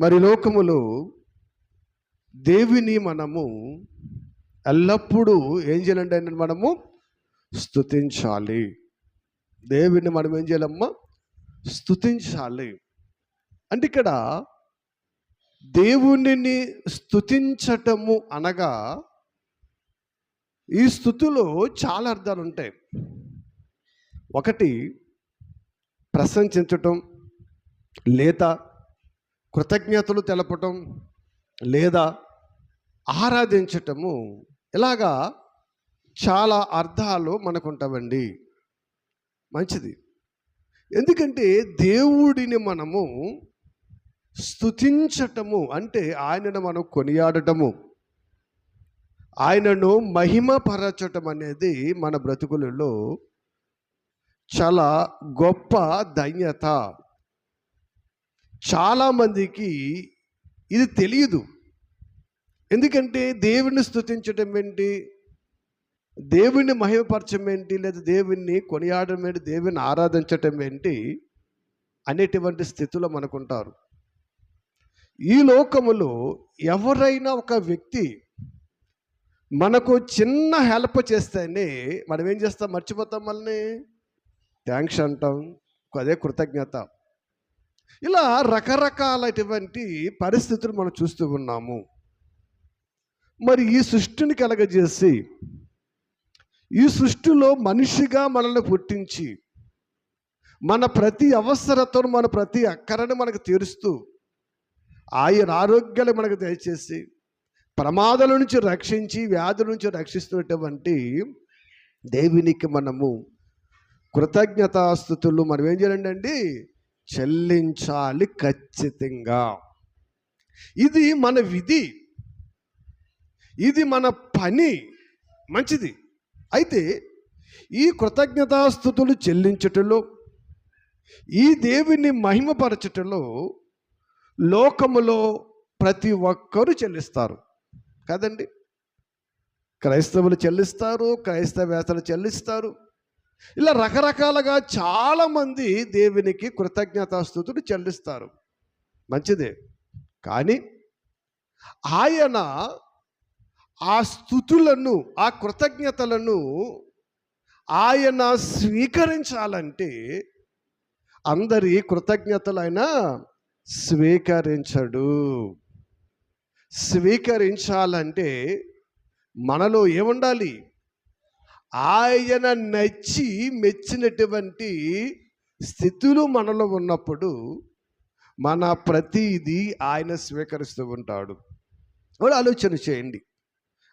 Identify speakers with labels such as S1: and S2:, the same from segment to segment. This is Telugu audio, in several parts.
S1: మరి లోకములో దేవుని మనము ఎల్లప్పుడూ ఏం చేయాలంటే మనము స్తుతించాలి. దేవుని మనం ఏం చేయాలమ్మా? స్తుతించాలి. అంటే ఇక్కడ దేవునిని స్తుతించటము అనగా ఈ స్తుతిలో చాలా అర్థాలు ఉంటాయి. ఒకటి ప్రశంసించటం, లేదా కృతజ్ఞతలు తెలపటం, లేదా ఆరాధించటము, ఇలాగా చాలా అర్థాలు మనకు ఉంటామండి. మంచిది. ఎందుకంటే దేవుడిని మనము స్తుతించటము అంటే ఆయనను మనం కొనియాడటము, ఆయనను మహిమపరచటం అనేది మన బ్రతుకులలో చాలా గొప్ప ధన్యత. చాలామందికి ఇది తెలియదు. ఎందుకంటే దేవుణ్ణి స్తుతించటం ఏంటి, దేవుణ్ణి మహిమపరచడం ఏంటి, లేదా దేవుణ్ణి కొనియాడడం ఏంటి, దేవుని ఆరాధించటం ఏంటి అనేటువంటి స్థితిలో మనకుంటారు. ఈ లోకములో ఎవరైనా ఒక వ్యక్తి మనకు చిన్న హెల్ప్ చేస్తేనే మనం ఏం చేస్తాం? మర్చిపోతాం, మళ్ళీ థ్యాంక్స్ అంటాం, అదే కృతజ్ఞత. ఇలా రకరకాలైనటువంటి పరిస్థితులు మనం చూస్తూ ఉన్నాము. మరి ఈ సృష్టిని కలగజేసి ఈ సృష్టిలో మనిషిగా మనల్ని పుట్టించి మన ప్రతి అవసరతను, మన ప్రతి అక్కరను మనకు తీరుస్తూ ఆయన ఆరోగ్యాలు మనకు దయచేసి ప్రమాదాల నుంచి రక్షించి వ్యాధుల నుంచి రక్షిస్తున్నటువంటి దేవునికి మనము కృతజ్ఞతాస్తుతులు మనం ఏం చేయాలండి? చెల్లించాలి ఖచ్చితంగా. ఇది మన విధి, ఇది మన పని. మంచిది. అయితే ఈ కృతజ్ఞతాస్తుతులు చెల్లించటంలో, ఈ దేవుని మహిమపరచటంలో లోకములో ప్రతి ఒక్కరూ చెల్లిస్తారు కదండి. క్రైస్తవులు చెల్లిస్తారు, క్రైస్తవేతలు చెల్లిస్తారు. ఇలా రకరకాలుగా చాలామంది దేవునికి కృతజ్ఞతాస్తుతులు చెల్లిస్తారు. మంచిదే. కానీ ఆయన ఆ స్తుతులను, ఆ కృతజ్ఞతలను ఆయన స్వీకరించాలంటే అందరి కృతజ్ఞతలు ఆయన స్వీకరించడు. స్వీకరించాలంటే మనలో ఏముండాలి? ఆయన నచ్చి మెచ్చినటువంటి స్థితులు మనలో ఉన్నప్పుడు మన ప్రతిదీ ఆయన స్వీకరిస్తూ ఉంటాడు. ఆలోచన చేయండి.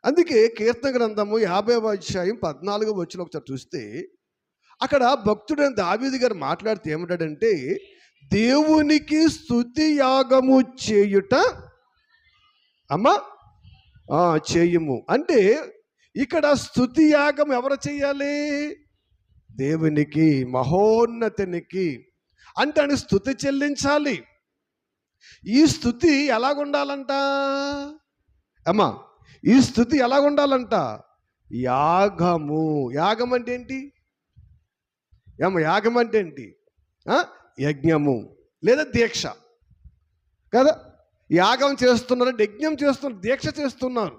S1: అందుకే కీర్తన గ్రంథము 50వ అధ్యాయం 14వ వచనం ఒకసారి చూస్తే అక్కడ భక్తుడైన దావీదు గారు మాట్లాడితే ఏమంటాడంటే, దేవునికి స్తుతి యాగము చేయుట అమ్మా చేయుము. అంటే ఇక్కడ స్తుతి యాగం ఎవరు చేయాలి? దేవునికి, మహోన్నతునికి. అంటే ఆయన స్తుతి చెల్లించాలి. ఈ స్తుతి ఎలాగుండాలంట అమ్మా? ఈ స్తుతి ఎలాగుండాలంట? యాగము. యాగం అంటే ఏంటి ఏమో? యాగం అంటే ఏంటి? యజ్ఞము లేదా దీక్ష కదా. యాగం చేస్తున్నారంటే యజ్ఞం చేస్తున్నారు, దీక్ష చేస్తున్నారు.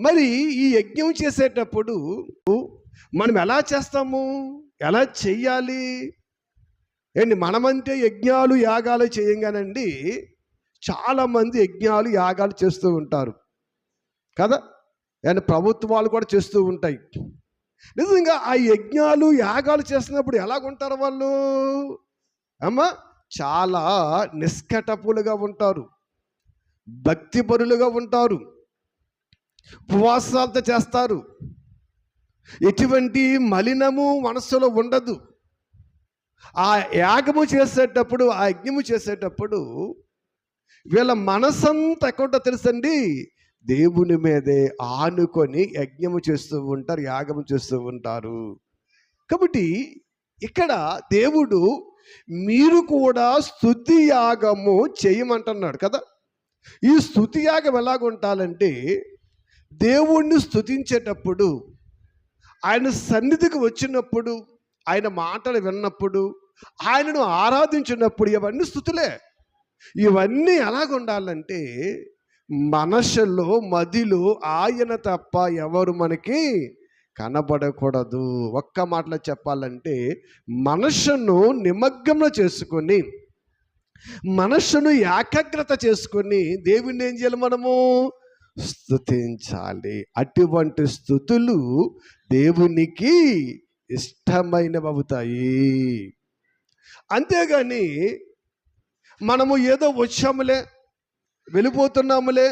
S1: మరి ఈ యజ్ఞం చేసేటప్పుడు మనం ఎలా చేస్తాము? ఎలా చెయ్యాలి? ఏంటి, మనమంటే యజ్ఞాలు యాగాలు చేయంగానండి చాలామంది యజ్ఞాలు యాగాలు చేస్తూ ఉంటారు కదా. అండ్ ప్రభుత్వాలు కూడా చేస్తూ ఉంటాయి. నిజంగా ఆ యజ్ఞాలు యాగాలు చేస్తున్నప్పుడు ఎలాగుంటారు వాళ్ళు అమ్మా? చాలా నిష్కటపులుగా ఉంటారు, భక్తిపరులుగా ఉంటారు, ఉపవాసాలతో చేస్తారు. ఎటువంటి మలినము మనస్సులో ఉండదు. ఆ యాగము చేసేటప్పుడు, ఆ యజ్ఞము చేసేటప్పుడు వీళ్ళ మనసంతా ఎక్కడో తెలుసండి, దేవుని మీదే ఆనుకొని యజ్ఞము చేస్తూ ఉంటారు, యాగము చేస్తూ ఉంటారు. కాబట్టి ఇక్కడ దేవుడు మీరు కూడా స్తుతి యాగము చేయమంటున్నాడు కదా. ఈ స్తుతి యాగం ఎలాగుంటాలంటే దేవుణ్ణి స్తుతించేటప్పుడు, ఆయన సన్నిధికి వచ్చినప్పుడు, ఆయన మాటలు విన్నప్పుడు, ఆయనను ఆరాధించినప్పుడు ఇవన్నీ స్తుతులే. ఇవన్నీ ఎలాగుండాలంటే మనసులో మదిలో ఆయన తప్ప ఎవరు మనకి కనబడకూడదు. ఒక్క మాటలో చెప్పాలంటే మనసును నిమగ్నంలో చేసుకొని, మనసును ఏకాగ్రత చేసుకొని దేవుణ్ణి ఏం చేయాలి? మనము స్తుతించాలి. అటువంటి స్తుతులు దేవునికి ఇష్టమైనవి అవుతాయి. అంతేగాని మనము ఏదో వచ్చాములే, వెళ్ళిపోతున్నాములే,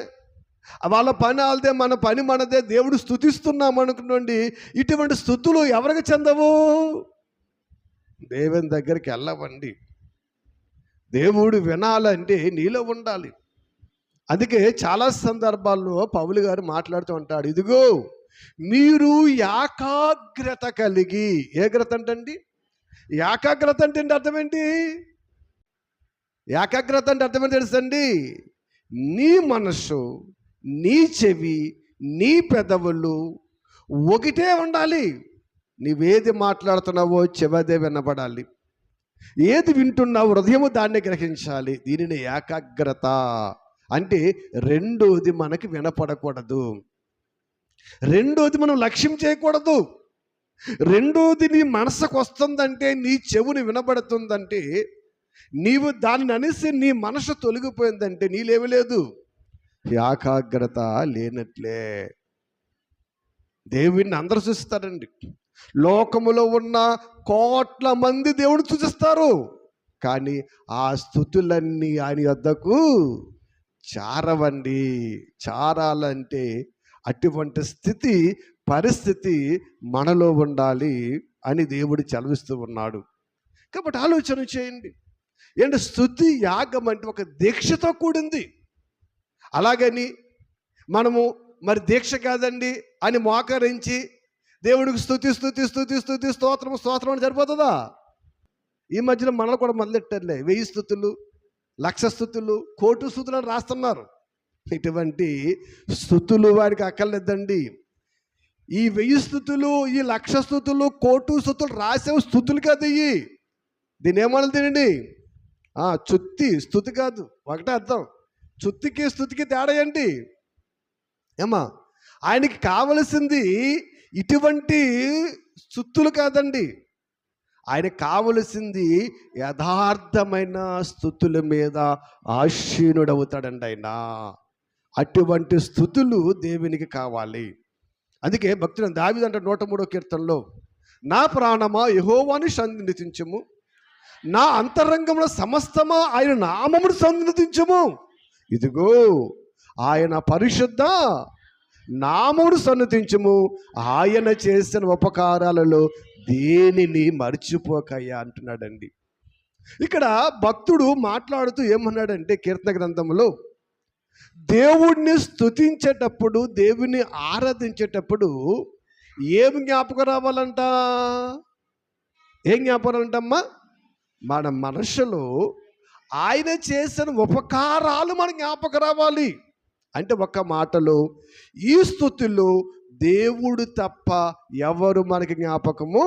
S1: వాళ్ళ పని వాళ్ళదే, మన పని మనదే, దేవుడు స్తుతిస్తున్నాం అనుకోండి, ఇటువంటి స్తుతులు ఎవరికి చెందవు? దేవుని దగ్గరికి వెళ్ళవండి. దేవుడు వినాలంటే నీలో ఉండాలి. అందుకే చాలా సందర్భాల్లో పౌలు గారు మాట్లాడుతూ ఉంటాడు, ఇదిగో మీరు ఏకాగ్రత కలిగి. ఏగ్రత అంటండి, ఏకాగ్రత అంటే అర్థం ఏంటి? ఏకాగ్రత అంటే అర్థం ఏంటి తెలుసండి? నీ మనస్సు, నీ చెవి, నీ పెదవులు ఒకటే ఉండాలి. నీవేది మాట్లాడుతున్నావో చెవదే వినబడాలి. ఏది వింటున్నావు హృదయము దాన్ని గ్రహించాలి. దీనిని ఏకాగ్రత అంటే. రెండోది మనకి వినపడకూడదు, రెండోది మనం లక్ష్యం చేయకూడదు. రెండోది నీ మనసుకు వస్తుందంటే, నీ చెవుని వినబడుతుందంటే, నీవు దాన్ని అనేసి నీ మనసు తొలగిపోయిందంటే నీలేమి లేదు, ఏకాగ్రత లేనట్లే. దేవుణ్ణి అందరూ చూస్తారండి. లోకములో ఉన్న కోట్ల మంది దేవుడు చూస్తారు, కానీ ఆ స్తుతులన్నీ ఆయన వద్దకు చారవండి. చారాలంటే అటువంటి స్థితి, పరిస్థితి మనలో ఉండాలి అని దేవుడు చదివిస్తూ ఉన్నాడు. కాబట్టి ఆలోచన చేయండి. ఏంటి స్తుతి యాగం అంటే ఒక దీక్షతో కూడింది. అలాగని మనము మరి దీక్ష కాదండి అని మోకరించి దేవుడికి స్తుతి స్తుతి స్తుతి స్తుతి స్తోత్రం స్తోత్రం అని సరిపోతుందా? ఈ మధ్యన మనల్ని కూడా మొదలెట్టారులే, 1000 స్తుతులు, 1,00,000 స్తుతులు, 1,000,000 స్తుతులు అని రాస్తున్నారు. ఇటువంటి స్తుతులు వారికి అక్కర్లేదండి. ఈ 1000 స్తుతులు, ఈ 1,00,000 స్తుతులు, 1,000,000 స్తుతులు రాసే స్తుతులు కాదు ఇవి. దీని ఏమన్నా తినండి, చుత్తి స్తుతి కాదు. ఒకటే అర్థం. చుత్తికి స్తుతికి తేడా ఏంటి? ఏమా, ఆయనకి కావలసింది ఇటువంటి స్తుతులు కాదండి. ఆయనకు కావలసింది యథార్థమైన స్తుతుల మీద ఆశీనుడవుతాడండి ఆయన. అటువంటి స్తుతులు దేవునికి కావాలి. అందుకే భక్తుడు దావీదు అంటే 103వ కీర్తనలో, నా ప్రాణమా యెహోవాను సన్నిధించుము, నా అంతరంగంలో సమస్తమా ఆయన నామమును సన్నిధించుము. ఇదిగో ఆయన పరిశుద్ధ నామమును సన్నిధించుము, ఆయన చేసిన ఉపకారాలలో దేనిని మర్చిపోకయ్యా అంటున్నాడండి. ఇక్కడ భక్తుడు మాట్లాడుతూ ఏమన్నాడంటే కీర్తన గ్రంథంలో, దేవుణ్ణి స్తుతించేటప్పుడు, దేవుణ్ణి ఆరాధించేటప్పుడు ఏం జ్ఞాపకం రావాలంట? ఏం జ్ఞాపకం రావాలంటమ్మా? మన మనసులో ఆయన చేసిన ఉపకారాలు మన జ్ఞాపకం రావాలి. అంటే ఒక్క మాటలో ఈ స్తుతిలో దేవుడు తప్ప ఎవరు మనకి జ్ఞాపకము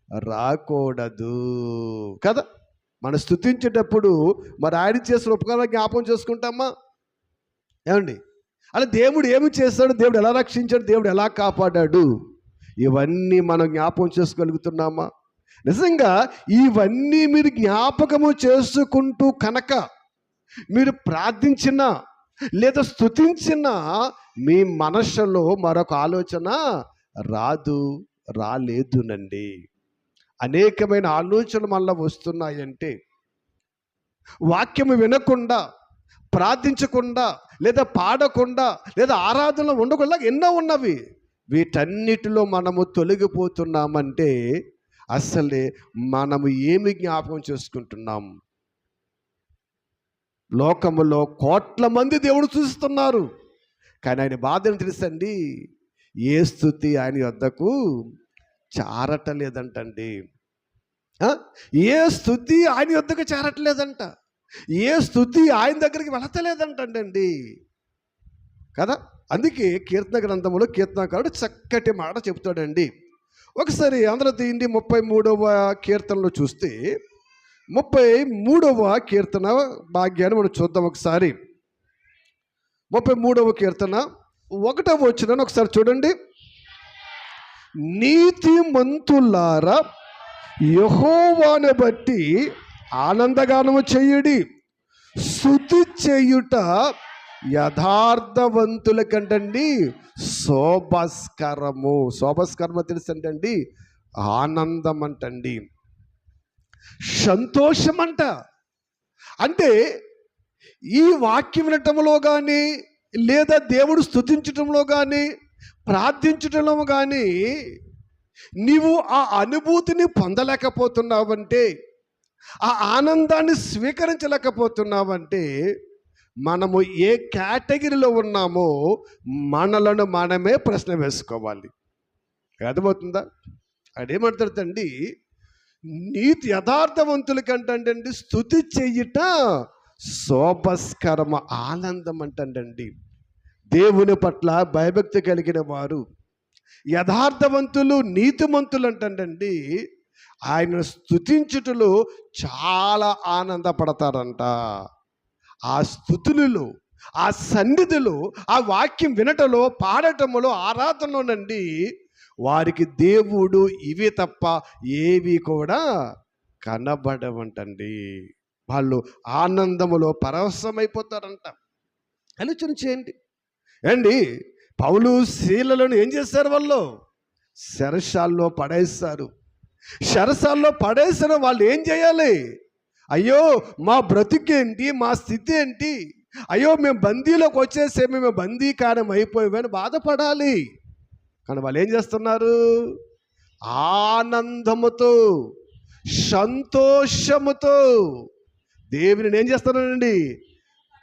S1: రాకూడదు కదా. మనం స్తుతించేటప్పుడు మరి ఆయన చేసిన ఉపకారాలు జ్ఞాపకం చేసుకుంటామా? ఏమండి? అలా దేవుడు ఏమి చేస్తాడు, దేవుడు ఎలా రక్షించాడు, దేవుడు ఎలా కాపాడాడు, ఇవన్నీ మనం జ్ఞాపకం చేసుకోగలుగుతున్నామా? నిజంగా ఇవన్నీ మీరు జ్ఞాపకము చేసుకుంటూ కనుక మీరు ప్రార్థించినా లేదా స్తుతించినా మీ మనసులో మరొక ఆలోచన రాలేదునండి. అనేకమైన ఆలోచనలు మళ్ళీ వస్తున్నాయంటే, వాక్యము వినకుండా, ప్రార్థించకుండా, లేదా పాడకుండా, లేదా ఆరాధనలో ఉండకుండా ఎన్నో ఉన్నవి. వీటన్నిటిలో మనము తొలగిపోతున్నామంటే అసలే మనము ఏమి జ్ఞాపకం చేసుకుంటున్నాం? లోకములో కోట్ల మంది దేవుడు చూస్తున్నారు, కానీ ఆయన బాధను తెలుసండి, ఏ స్తుతి ఆయన వద్దకు చారటలేదంటండి. ఏ స్తుతి ఆయన వద్దకు చేరట్లేదంట, ఏ స్తుతి ఆయన దగ్గరికి వెళతలేదంటండి కదా. అందుకే కీర్తన గ్రంథంలో కీర్తనకారుడు చక్కటి మాట చెప్తాడండి. ఒకసారి అందరూ తీయండి 33వ కీర్తనలో చూస్తే, 33వ కీర్తన భాగ్యాన్ని మనం చూద్దాం ఒకసారి. 33వ కీర్తన 1వ వచనాన్ని ఒకసారి చూడండి. నీతిమంతులారా యెహోవాను బట్టి ఆనందగానము చేయుడి, స్తుతి చేయుట యథార్థవంతుల కంటండి శోభస్కరము. శోభస్కరము తెలుసంటండి, ఆనందం అంటండి, సంతోషం అంట. అంటే ఈ వాక్యం వినటంలో కానీ, లేదా దేవుడు స్తుతించటంలో కానీ, ప్రార్థించటంలో కానీ నీవు ఆ అనుభూతిని పొందలేకపోతున్నావంటే, ఆ ఆనందాన్ని స్వీకరించలేకపోతున్నావంటే మనము ఏ కేటగిరీలో ఉన్నామో మనలను మనమే ప్రశ్న వేసుకోవాలి. అర్థమవుతుందా? అదేమంటాడండి, నీతి యథార్థవంతుల కంటండి స్తుతి చెయ్యుట శోభస్కరమ, ఆనందం అంటండి. దేవుని పట్ల భయభక్తి కలిగిన వారు, యథార్థవంతులు, నీతిమంతులు అంటండి ఆయన స్తుతించుటలో చాలా ఆనందపడతారంట. ఆ స్తుతులలో, ఆ సన్నిధిలో, ఆ వాక్యం వినటంలో, పాడటంలో, ఆరాధనలోనండి వారికి దేవుడు ఇవి తప్ప ఏవి కూడా కనబడవంటండి. వాళ్ళు ఆనందములో పరవశమైపోతారంట. ఆలోచన చేయండి అండి. పౌలు శీలలను ఏం చేశారు? వాళ్ళు చెరసాల్లో పడేస్తారు. చెరసాల్లో పడేసిన వాళ్ళు ఏం చేయాలి? అయ్యో మా బ్రతికేంటి, మా స్థితి ఏంటి, అయ్యో మేము బందీలోకి వచ్చేసే, మేము బందీకారం అయిపోయామని బాధపడాలి. కానీ వాళ్ళు ఏం చేస్తున్నారు? ఆనందముతో, సంతోషముతో దేవుని ఏం చేస్తున్నారండి?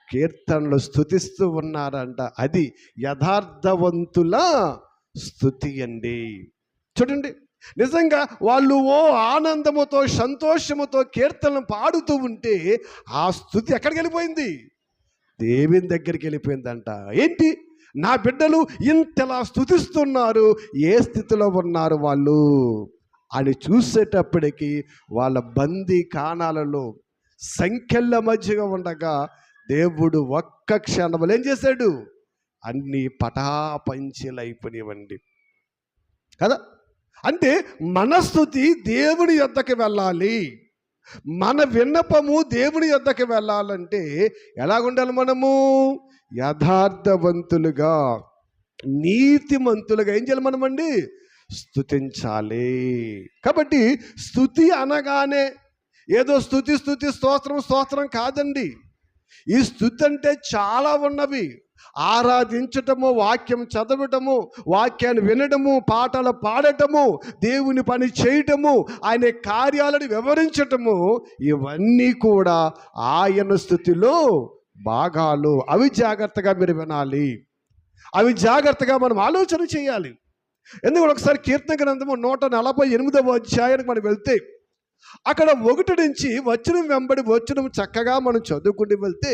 S1: కీర్తనలు స్తుతిస్తూ ఉన్నారంట. అది యథార్థవంతుల స్తుతి అండి. చూడండి, నిజంగా వాళ్ళు ఆనందముతో, సంతోషముతో కీర్తనలు పాడుతూ ఉంటే ఆ స్తుతి ఎక్కడికి వెళ్ళిపోయింది? దేవుని దగ్గరికి వెళ్ళిపోయిందంట. ఏంటి, నా బిడ్డలు ఇంతలా స్తుతిస్తున్నారు, ఏ స్థితిలో ఉన్నారు వాళ్ళు అని చూసేటప్పటికి వాళ్ళ బందీ కాణాలలో సంఖ్యల మధ్యగా ఉండగా దేవుడు ఒక్క క్షణంలో ఏం చేశాడు? అన్నీ పటాపంచలైపోయినవండి కదా. అంటే మన స్తుతి దేవుని యొద్దకు వెళ్ళాలి, మన విన్నపము దేవుని యొద్దకు వెళ్ళాలంటే ఎలాగుండాలి? మనము యథార్థవంతులుగా, నీతిమంతులుగా ఏం చేయాలి? మనమండి స్తుతించాలి. కాబట్టి స్తుతి అనగానే ఏదో స్తుతి స్తుతి స్తోత్రం స్తోత్రం కాదండి. ఈ స్తుతి అంటే చాలా ఉన్నవి. ఆరాధించటము, వాక్యం చదవటము, వాక్యాన్ని వినడము, పాటలు పాడటము, దేవుని పని చేయటము, ఆయన కార్యాలను వివరించటము, ఇవన్నీ కూడా ఆయన స్తుతిలో భాగాలు. అవి జాగ్రత్తగా మీరు వినాలి, అవి జాగ్రత్తగా మనం ఆలోచన చేయాలి. ఎందుకంటే ఒకసారి కీర్తన గ్రంథము 148వ అధ్యాయానికి మనం వెళ్తే అక్కడ 1 నుంచి వచనం వెంబడి వచనం చక్కగా మనం చదువుకుంటూ వెళ్తే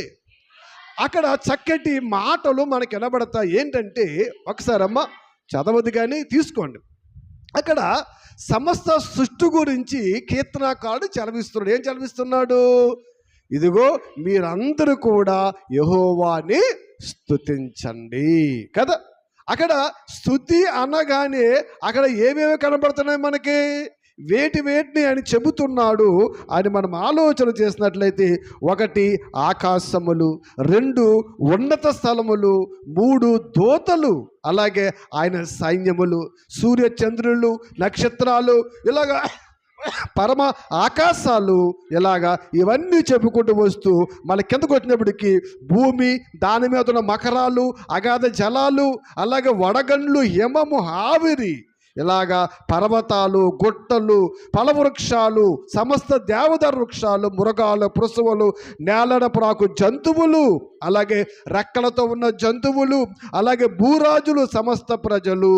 S1: అక్కడ చక్కటి మాటలు మనకు వినబడతాయి. ఏంటంటే ఒకసారి అమ్మ చదవదు కానీ తీసుకోండి. అక్కడ సమస్త సృష్టి గురించి కీర్తనాకారుడు చలవిస్తున్నాడు. ఏం చలవిస్తున్నాడు? ఇదిగో మీరందరూ కూడా యెహోవాని స్తుతించండి కదా. అక్కడ స్తుతి అనగానే అక్కడ ఏమేమి కనబడుతున్నాయి మనకి? వేటిని ఆయన చెబుతున్నాడు అని మనం ఆలోచన చేసినట్లయితే 1 ఆకాశములు, 2 ఉన్నత స్థలములు, 3 దూతలు, అలాగే ఆయన సైన్యములు, సూర్య చంద్రులు, నక్షత్రాలు, ఇలాగా పరమ ఆకాశాలు, ఇలాగా ఇవన్నీ చెప్పుకుంటూ వస్తూ మన కిందకు వచ్చినప్పటికీ భూమి, దాని మీద ఉన్న మకరాలు, అగాధ జలాలు, అలాగే వడగండ్లు, హిమము, ఆవిరి, ఇలాగా పర్వతాలు, గుట్టలు, ఫలవృక్షాలు, సమస్త దేవదారు వృక్షాలు, మృగాలు, పశువులు, నేలన ప్రాకు జంతువులు, అలాగే రెక్కలతో ఉన్న జంతువులు, అలాగే భూరాజులు, సమస్త ప్రజలు,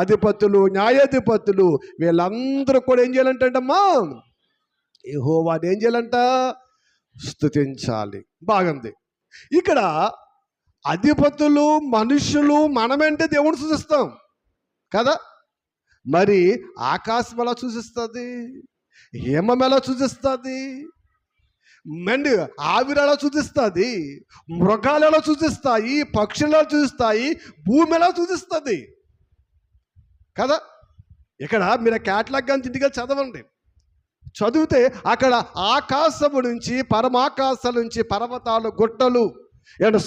S1: అధిపతులు, న్యాయాధిపతులు, వీళ్ళందరూ కూడా ఏం చేయాలంటమ్మా? యెహోవాని ఏం చేయాలంట? స్తుతించాలి. బాగుంది. ఇక్కడ అధిపతులు, మనుషులు, మనమేంటే దేవుని స్తుతిస్తాం కదా. మరి ఆకాశం ఎలా సూచిస్తుంది? హిమం ఎలా సూచిస్తుంది? మెండి ఆవిరి ఎలా చూపిస్తుంది, మృగాలు ఎలా చూపిస్తాయి, పక్షులు ఎలా చూపిస్తాయి, భూమి ఎలా చూపిస్తుంది కదా. ఇక్కడ మీరు క్యాట్లాగ్ కానీ ఇంటికి చదవండి. చదివితే అక్కడ ఆకాశము నుంచి, పరమాకాశం నుంచి, పర్వతాలు, గుట్టలు,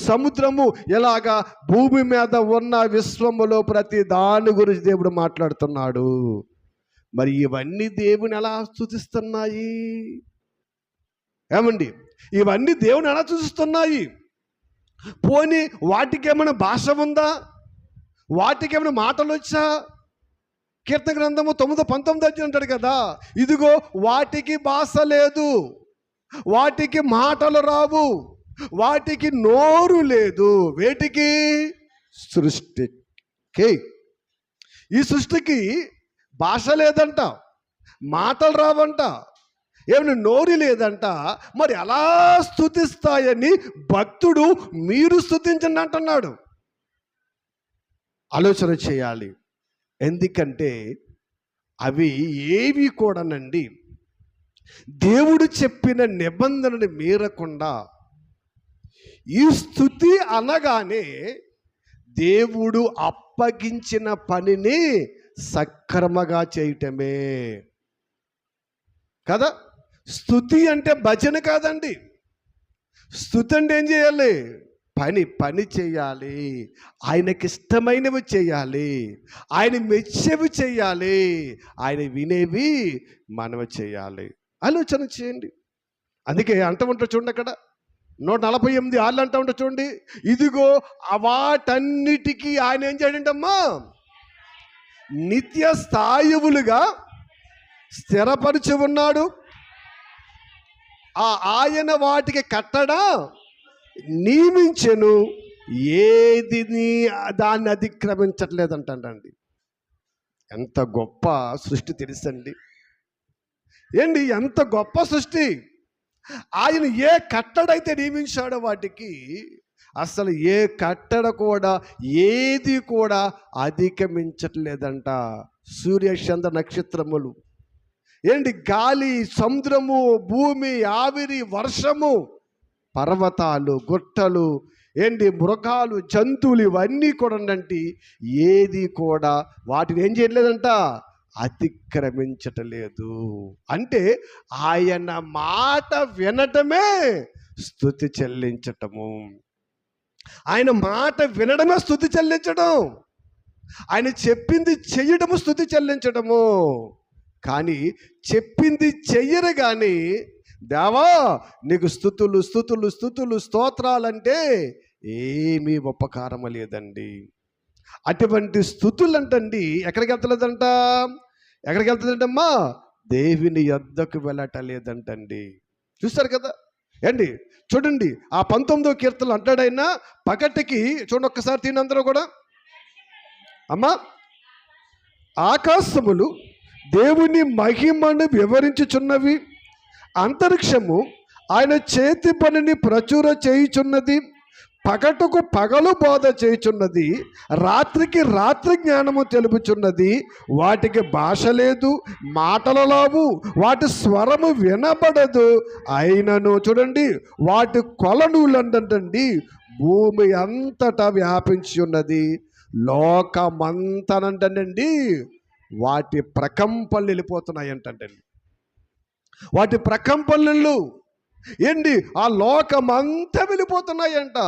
S1: సముద్రము, ఇలాగా భూమి మీద ఉన్న విశ్వములో ప్రతి దాని గురించి దేవుడు మాట్లాడుతున్నాడు. మరి ఇవన్నీ దేవుని ఎలా స్తుతిస్తున్నాయి? ఏమండి, ఇవన్నీ దేవుని ఎలా చూస్తున్నాయి? పోనీ వాటికి ఏమైనా భాష ఉందా? వాటికి ఏమైనా మాటలు వచ్చా? కీర్తన గ్రంథము 9:19 అంటాడు కదా, ఇదిగో వాటికి భాష లేదు, వాటికి మాటలు రావు, వాటికి నోరు లేదు. వేటికి? సృష్టికి. ఈ సృష్టికి భాష లేదంట, మాటలు రావంట, ఏమైనా నోరు లేదంట. మరి ఎలా స్తుతిస్తాయని భక్తుడు మీరు స్తుతించండి అంటున్నాడు. ఆలోచన చేయాలి. ఎందుకంటే అవి ఏవి కూడానండి దేవుడు చెప్పిన నిబంధనని మీరకుండా, ఈ స్తుతి అనగానే దేవుడు అప్పగించిన పనిని సక్రమంగా చేయటమే కదా. స్తుతి అంటే భజన కాదండి. స్తుతి అంటే ఏం చేయాలి? పని చేయాలి, ఆయనకి ఇష్టమైనవి చేయాలి, ఆయన మెచ్చేవి చేయాలి, ఆయన వినేవి మనవి చేయాలి. ఆలోచన చేయండి. అందుకే అంటూ ఉంటారు చూడండి, అక్కడ 148 అంటూ ఉంటారు చూడండి, ఇదిగో వాటన్నిటికీ ఆయన ఏం చేయడంటమ్మా, నిత్య స్థాయువులుగా స్థిరపరిచి ఉన్నాడు. ఆయన వాటికి కట్టడా నియమించెను, ఏది దాన్ని అతిక్రమించట్లేదంటండి. ఎంత గొప్ప సృష్టి తెలుసండి ఏంటి, ఎంత గొప్ప సృష్టి. ఆయన ఏ కట్టడైతే నియమించాడో వాటికి అసలు ఏ కట్టడ కూడా ఏది కూడా అధిగమించట్లేదంట. సూర్య చంద్ర నక్షత్రములు ఏంటి, గాలి, సముద్రము, భూమి, ఆవిరి, వర్షము, పర్వతాలు, గుట్టలు, ఏంటి మృగాలు, జంతువులు, ఇవన్నీ కూడా అండి ఏది కూడా వాటిని ఏం చేయట్లేదంట, అతిక్రమించటలేదు. అంటే ఆయన మాట వినటమే స్తుతి చెల్లించటము. ఆయన మాట వినడమే స్తుతి చెల్లించడం. ఆయన చెప్పింది చెయ్యడము స్తుతి చెల్లించడము. కానీ చెప్పింది చెయ్యరు కానీ దేవా నీకు స్తుతులు స్తుతులు స్తుతులు స్తోత్రాలంటే ఏమీ ఉపకారం లేదండి. అటువంటి స్తుతులు అంటండి ఎక్కడికి వెళ్తలేదంట, ఎక్కడికి వెళ్తుందంటమ్మా, దేవుని యొద్దకు వెళ్ళటలేదంటండి. చూస్తారు కదా ఏండి, చూడండి ఆ 19వ కీర్తనలు అంటాడైనా పగటికి చూడండి, ఒక్కసారి తినందరూ కూడా అమ్మా, ఆకాశములు దేవుని మహిమను వివరించుచున్నవి, అంతరిక్షము ఆయన చేతి పనిని ప్రచుర చేయుచున్నది, పగటుకు పగలు బోధ చేయుచున్నది, రాత్రికి రాత్రి జ్ఞానము తెలుపుచున్నది. వాటికి భాష లేదు, మాటలు లావు, వాటి స్వరము వినబడదు. అయినను చూడండి వాటి కొలనులంటండి భూమి అంతటా వ్యాపించి ఉన్నది, లోకమంతనంటండి వాటి ప్రకంపనలు వెళ్ళిపోతున్నాయి అంటండి. వాటి ప్రకంపనలు ఏంటి, ఆ లోకమంతా వెళ్ళిపోతున్నాయంట.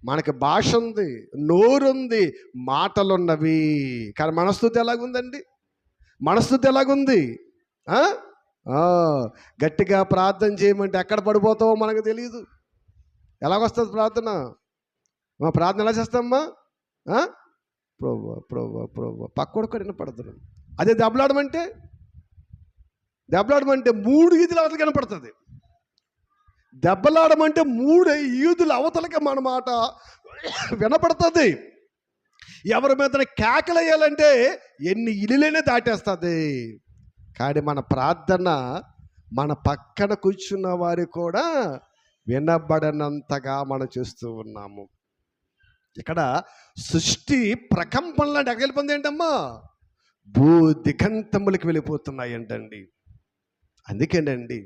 S1: మనకి భాష ఉంది, నోరుంది, మాటలున్నవి, కానీ మనస్థితి ఎలాగుందండి? మనస్థితి ఎలాగుంది? గట్టిగా ప్రార్థన చేయమంటే ఎక్కడ పడిపోతావో మనకు తెలియదు. ఎలాగొస్తుంది ప్రార్థన? మా ప్రార్థన ఎలా చేస్తామమ్మా? ప్రభు పక్కోడు కూడా వినపడుతున్నాం. అదే దెబ్బలాడమంటే 3 ఈదుల అవతలకి కనపడుతుంది. దెబ్బలాడమంటే 3 ఈదుల అవతలకి మన మాట వినపడుతుంది. ఎవరి మీద కేకలేయాలంటే ఎన్ని ఇల్లులైనా దాటేస్తుంది. కానీ మన ప్రార్థన మన పక్కన కూర్చున్న వారు కూడా వినబడనంతగా మనం చేస్తూ ఉన్నాము. ఇక్కడ సృష్టి ప్రకంపనలు అంటే ఎక్కడికి వెళ్ళిపోయింది ఏంటమ్మా, భూ దిగంతములకి వెళ్ళిపోతున్నాయి అంటండి. అందుకేనండి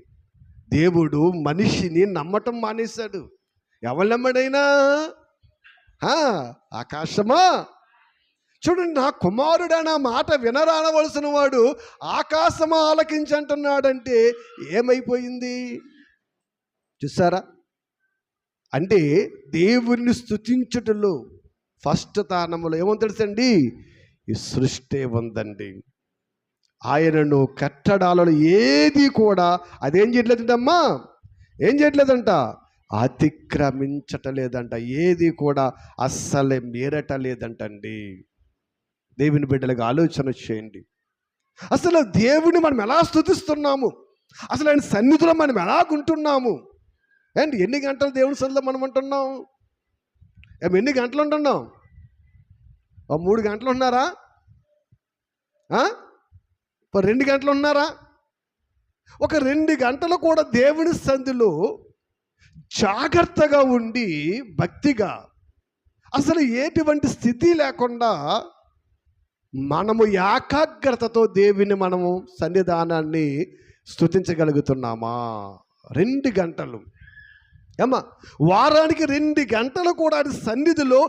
S1: దేవుడు మనిషిని నమ్మటం మానేశాడు. ఎవరు నమ్మడైనా ఆకాశమా చూడండి, నా కుమారుడైన మాట వినరానవలసిన వాడు ఆకాశమా ఆలకించంటున్నాడంటే ఏమైపోయింది చూసారా? అంటే దేవుణ్ణి స్తుతించుటలో ఫస్ట్ స్థానంలో ఏమో తెలుసండి, ఈ సృష్టి ఉందండి. ఆయనను కట్టడాలలో ఏది కూడా అదేం చేయట్లేదంటమ్మా, ఏం చేయట్లేదంట, అతిక్రమించటలేదంట. ఏది కూడా అస్సలే మీరటలేదంటండి. దేవుని బిడ్డలకు ఆలోచన చేయండి. అసలు దేవుని మనం ఎలా స్తుతిస్తున్నాము, అసలు ఆయన సన్నిధిలో మనం ఎలాగుంటున్నాము. అండ్ ఎన్ని గంటలు దేవుని సన్నిధిలో మనం ఉంటున్నాం? ఎన్ని గంటలు ఉంటున్నాం? 3 గంటలు ఉన్నారా? 2 గంటలు ఉన్నారా? ఒక 2 గంటలు కూడా దేవుని సన్నిధిలో జాగ్రత్తగా ఉండి భక్తిగా, అసలు ఎటువంటి స్థితి లేకుండా మనము ఏకాగ్రతతో దేవుని మనము సన్నిధానాన్ని స్తుతించగలుగుతున్నామా? 2 గంటలు ఏమ్మా, వారానికి 2 గంటలు కూడా సన్నిధిలో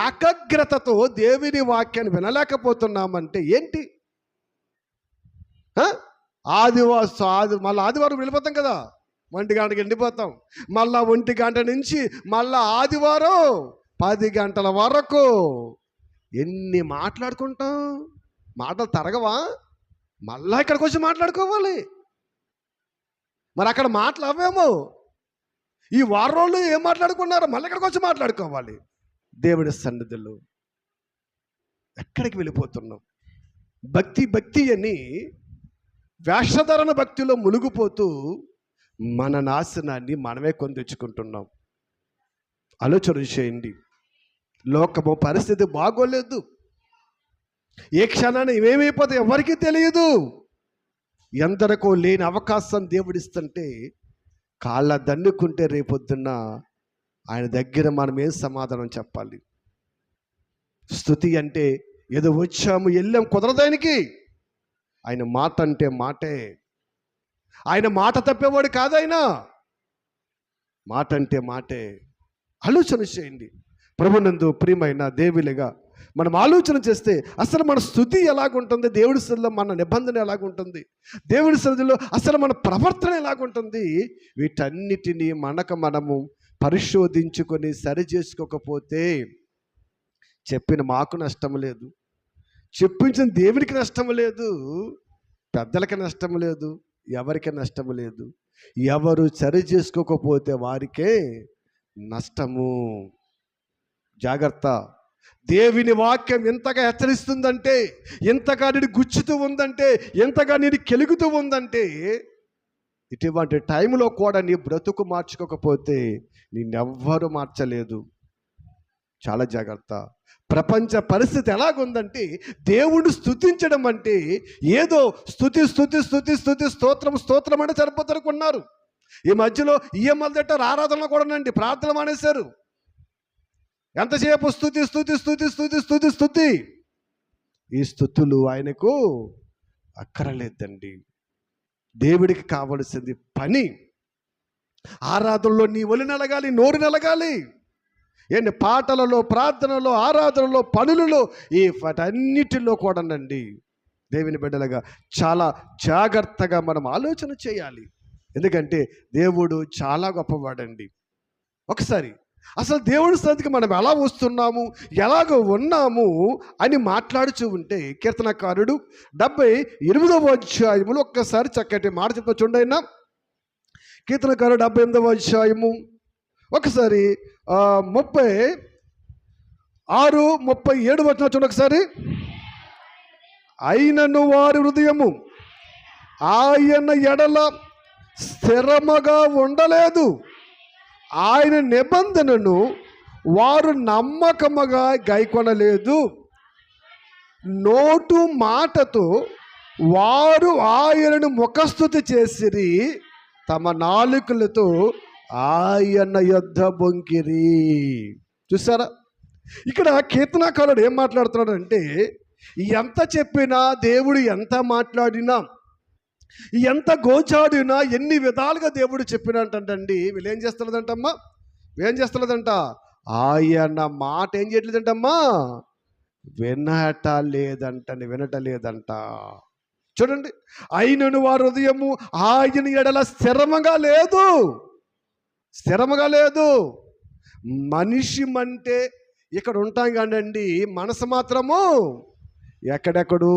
S1: ఏకాగ్రతతో దేవుని వాక్యాన్ని వినలేకపోతున్నామంటే ఏంటి? మళ్ళీ ఆదివారం వెళ్ళిపోతాం కదా, 1 గంటకి వెళ్ళిపోతాం. మళ్ళా 1 గంట నుంచి మళ్ళా ఆదివారం 10 గంటల వరకు ఎన్ని మాట్లాడుకుంటాం? మాటలు తరగవా? మళ్ళా ఇక్కడికి వచ్చి మాట్లాడుకోవాలి. మరి అక్కడ మాటలు అవేమో, ఈ వారం రోజులు ఏం మాట్లాడుకున్నారో మళ్ళీ ఇక్కడికి వచ్చి మాట్లాడుకోవాలి. దేవుడి సన్నిధిలో ఎక్కడికి వెళ్ళిపోతున్నాం? భక్తి అని వేషధరణ భక్తిలో మునిగిపోతూ మన నాశనాన్ని మనమే కొని తెచ్చుకుంటున్నాం. ఆలోచన చేయండి. లోకము పరిస్థితి బాగోలేదు. ఏ క్షణాన్ని ఏమేమైపోతే ఎవరికీ తెలియదు. ఎందరికో లేని అవకాశం దేవుడిస్తుంటే కాళ్ళ దన్నుకుంటే రేపొద్దున్న ఆయన దగ్గర మనం ఏం సమాధానం చెప్పాలి? స్తుతి అంటే ఏదో వచ్చాము వెళ్ళాం కుదరదానికి. ఆయన మాట అంటే మాటే. ఆయన మాట తప్పేవాడు కాదైనా, మాట అంటే మాటే. ఆలోచన చేయండి. ప్రభునందు ప్రియమైన దేవునిగా మనం ఆలోచన చేస్తే అసలు మన స్తుతి ఎలాగుంటుంది, దేవుడి సన్నిధిలో మన నిబంధన ఎలాగుంటుంది, దేవుడి సన్నిధిలో అసలు మన ప్రవర్తన ఎలాగుంటుంది, వీటన్నిటినీ మనము పరిశోధించుకొని సరి చేసుకోకపోతే చెప్పిన మాకు నష్టం లేదు, చెప్పించిన దేవునికి నష్టం లేదు, పెద్దలకి నష్టం లేదు, ఎవరికి నష్టం లేదు. ఎవరు సరి చేసుకోకపోతే వారికే నష్టము. జాగ్రత్త. దేవుని వాక్యం ఎంతగా హెచ్చరిస్తుందంటే, ఎంతగా నేను గుచ్చుతూ ఉందంటే, ఎంతగా నేను కెలుగుతూ ఉందంటే, ఇటువంటి టైంలో కూడా నీ బ్రతుకు మార్చుకోకపోతే నిన్నెవ్వరూ మార్చలేదు. చాలా జాగ్రత్త. ప్రపంచ పరిస్థితి ఎలాగుందంటే, దేవుడు స్తుతించడం అంటే ఏదో స్తుతి స్తుతి స్తుతి స్తుతి స్తోత్రం అంటే సరిపోతారనుకున్నారు. ఈ మధ్యలో ఈఎంఎల్ తిట్టారు, ఆరాధనలో కూడానండి ప్రార్థన మానేశారు. ఎంతసేపు స్తుతి స్తుతి స్తుతి స్తుతి స్తుతి స్తుతి. ఈ స్తుతులు ఆయనకు అక్కరలేదండి. దేవుడికి కావలసింది పని. ఆరాధనలో నీ ఒలి నలగాలి, నోరు నలగాలి. ఏంటి? పాటలలో, ప్రార్థనలో, ఆరాధనలో, పనులలో, ఈ వాటన్నిటిలో కూడానండి దేవుని బిడ్డలుగా చాలా జాగ్రత్తగా మనం ఆలోచన చేయాలి. ఎందుకంటే దేవుడు చాలా గొప్పవాడండి. ఒకసారి అసలు దేవుడి సన్నిధికి మనం ఎలా వస్తున్నాము, ఎలాగ ఉన్నాము అని మాట్లాడుతూ ఉంటే కీర్తనకారుడు 78వ అధ్యాయములు ఒక్కసారి చక్కటి మాట చెప్తా చూడండి. అయినా కీర్తనకారుడు 78వ అధ్యాయము ఒకసారి 36, 37 వచనం చూడండి ఒకసారి. అయినను వారి హృదయము ఆయన ఎడల స్థిరముగా ఉండలేదు, ఆయన నిబంధనను వారు నమ్మకముగా గైకొనలేదు. నోటు మాటతో వారు ఆయనను ముఖస్తుతి చేసిరి, తమ నాలుకలతో ఆయన యొద్ద బొంకిరి. చూసారా? ఇక్కడ కీర్తనాకారుడు ఏం మాట్లాడుతున్నాడు అంటే, ఎంత చెప్పినా దేవుడు ఎంత మాట్లాడినా ఎంత గోచాడినా ఎన్ని విధాలుగా దేవుడు చెప్పినట్టండి వీళ్ళు ఏం చేస్తలేదంటమ్మా, ఏం చేస్తలేదంట, ఆయన మాట ఏం చేయట్లేదంటమ్మా, వినటలేదంట. చూడండి, ఆయనను వారి హృదయము ఆయన ఎడల స్థిరముగా లేదు. మనిషి అంటే ఇక్కడ ఉంటాం కానండి, మనసు మాత్రము ఎక్కడెక్కడో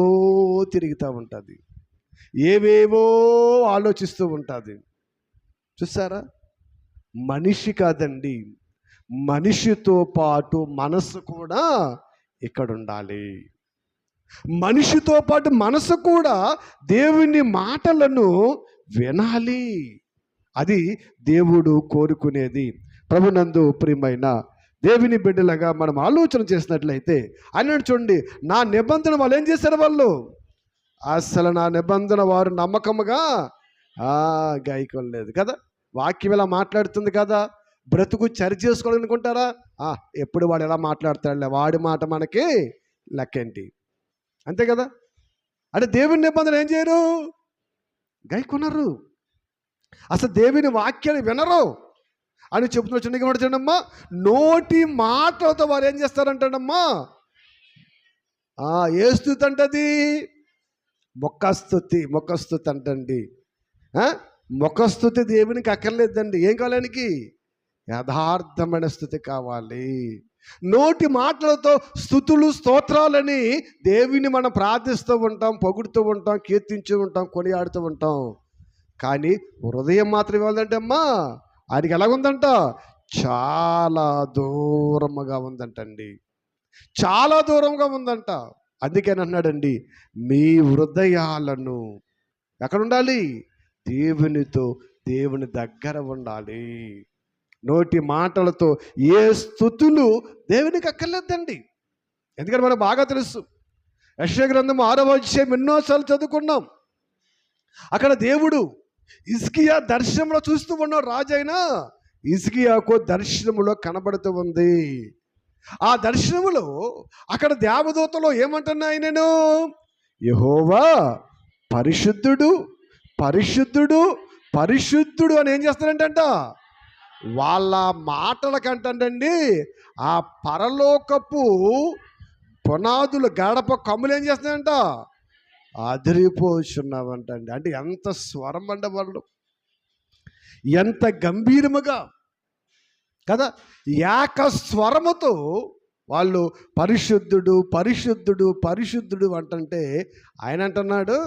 S1: తిరుగుతూ ఉంటుంది, ఏవేవో ఆలోచిస్తూ ఉంటుంది. చూసారా, మనిషి కాదండి, మనిషితో పాటు మనసు కూడా ఇక్కడ ఉండాలి. మనిషితో పాటు మనసు కూడా దేవుని మాటలను వినాలి. అది దేవుడు కోరుకునేది. ప్రభునందు ప్రియమైన దేవుని బిడ్డలుగా మనం ఆలోచన చేసినట్లయితే అన్నాడు చూడండి, నా నిబంధన వాళ్ళు ఏం చేశారు, వాళ్ళు అసలు నా నిబంధన వారు నమ్మకముగా గాయకొనలేదు కదా. వాక్యం ఇలా మాట్లాడుతుంది కదా, బ్రతుకు చరి చేసుకోవాలనుకుంటారా, ఎప్పుడు వాడు ఎలా మాట్లాడతాడులే, వాడి మాట మనకి లెక్కేంటి, అంతే కదా. అంటే దేవుని నిబంధన ఏం చేయరు, గాయకొనరు, అసలు దేవుని వాక్యాన్ని వినరు అని చెప్తున్నా. చిన్నగా చూడమ్మా, నోటి మాటలతో వారు ఏం చేస్తారంటాడమ్మా, ఏ స్తుతి అంటది, మొక్కస్తుతి అంటండి. మొక్కస్తుతి దేవునికి అక్కర్లేదండి. ఏం కావాలానికి, యథార్థమైన స్తుతి కావాలి. నోటి మాటలతో స్తుతులు స్తోత్రాలని దేవుని మనం ప్రార్థిస్తూ ఉంటాం, పొగుడుతూ ఉంటాం, కీర్తించూ ఉంటాం, కొనియాడుతూ ఉంటాం. కానీ హృదయం మాత్రం ఏమందంటే అమ్మా, ఆయనకి ఎలాగుందంట, చాలా దూరముగా ఉందంటండి, చాలా దూరంగా ఉందంట. అందుకని అన్నాడండి, మీ హృదయాలను ఎక్కడ ఉండాలి, దేవుని దగ్గర ఉండాలి. నోటి మాటలతో ఏ స్తుతులు దేవునికి అక్కర్లేదండి. ఎందుకంటే మనకు బాగా తెలుసు, యెషయా గ్రంథం 6వ అధ్యాయం ఎన్నోసార్లు చదువుకున్నాం. అక్కడ దేవుడు హిజ్కియా దర్శనంలో చూస్తూ ఉన్నాడు. రాజైనా హిజ్కియాకు దర్శనములో కనబడుతూ ఉంది. ఆ దర్శనములో అక్కడ దేవదూతలో ఏమంటున్నాయి, నేను యెహోవా పరిశుద్ధుడు అని ఏం చేస్తారంటంట, వాళ్ళ మాటల కంటండి ఆ పరలోకపు పునాదులు గడప కమ్ములు ఏం చేస్తున్నాయంట, అదిరిపోతున్నావంటండి. అంటే ఎంత స్వరం అంట, వాళ్ళు ఎంత గంభీరముగా కదా, ఏక స్వరముతో వాళ్ళు పరిశుద్ధుడు అంటుంటే ఆయన అంటున్నాడు,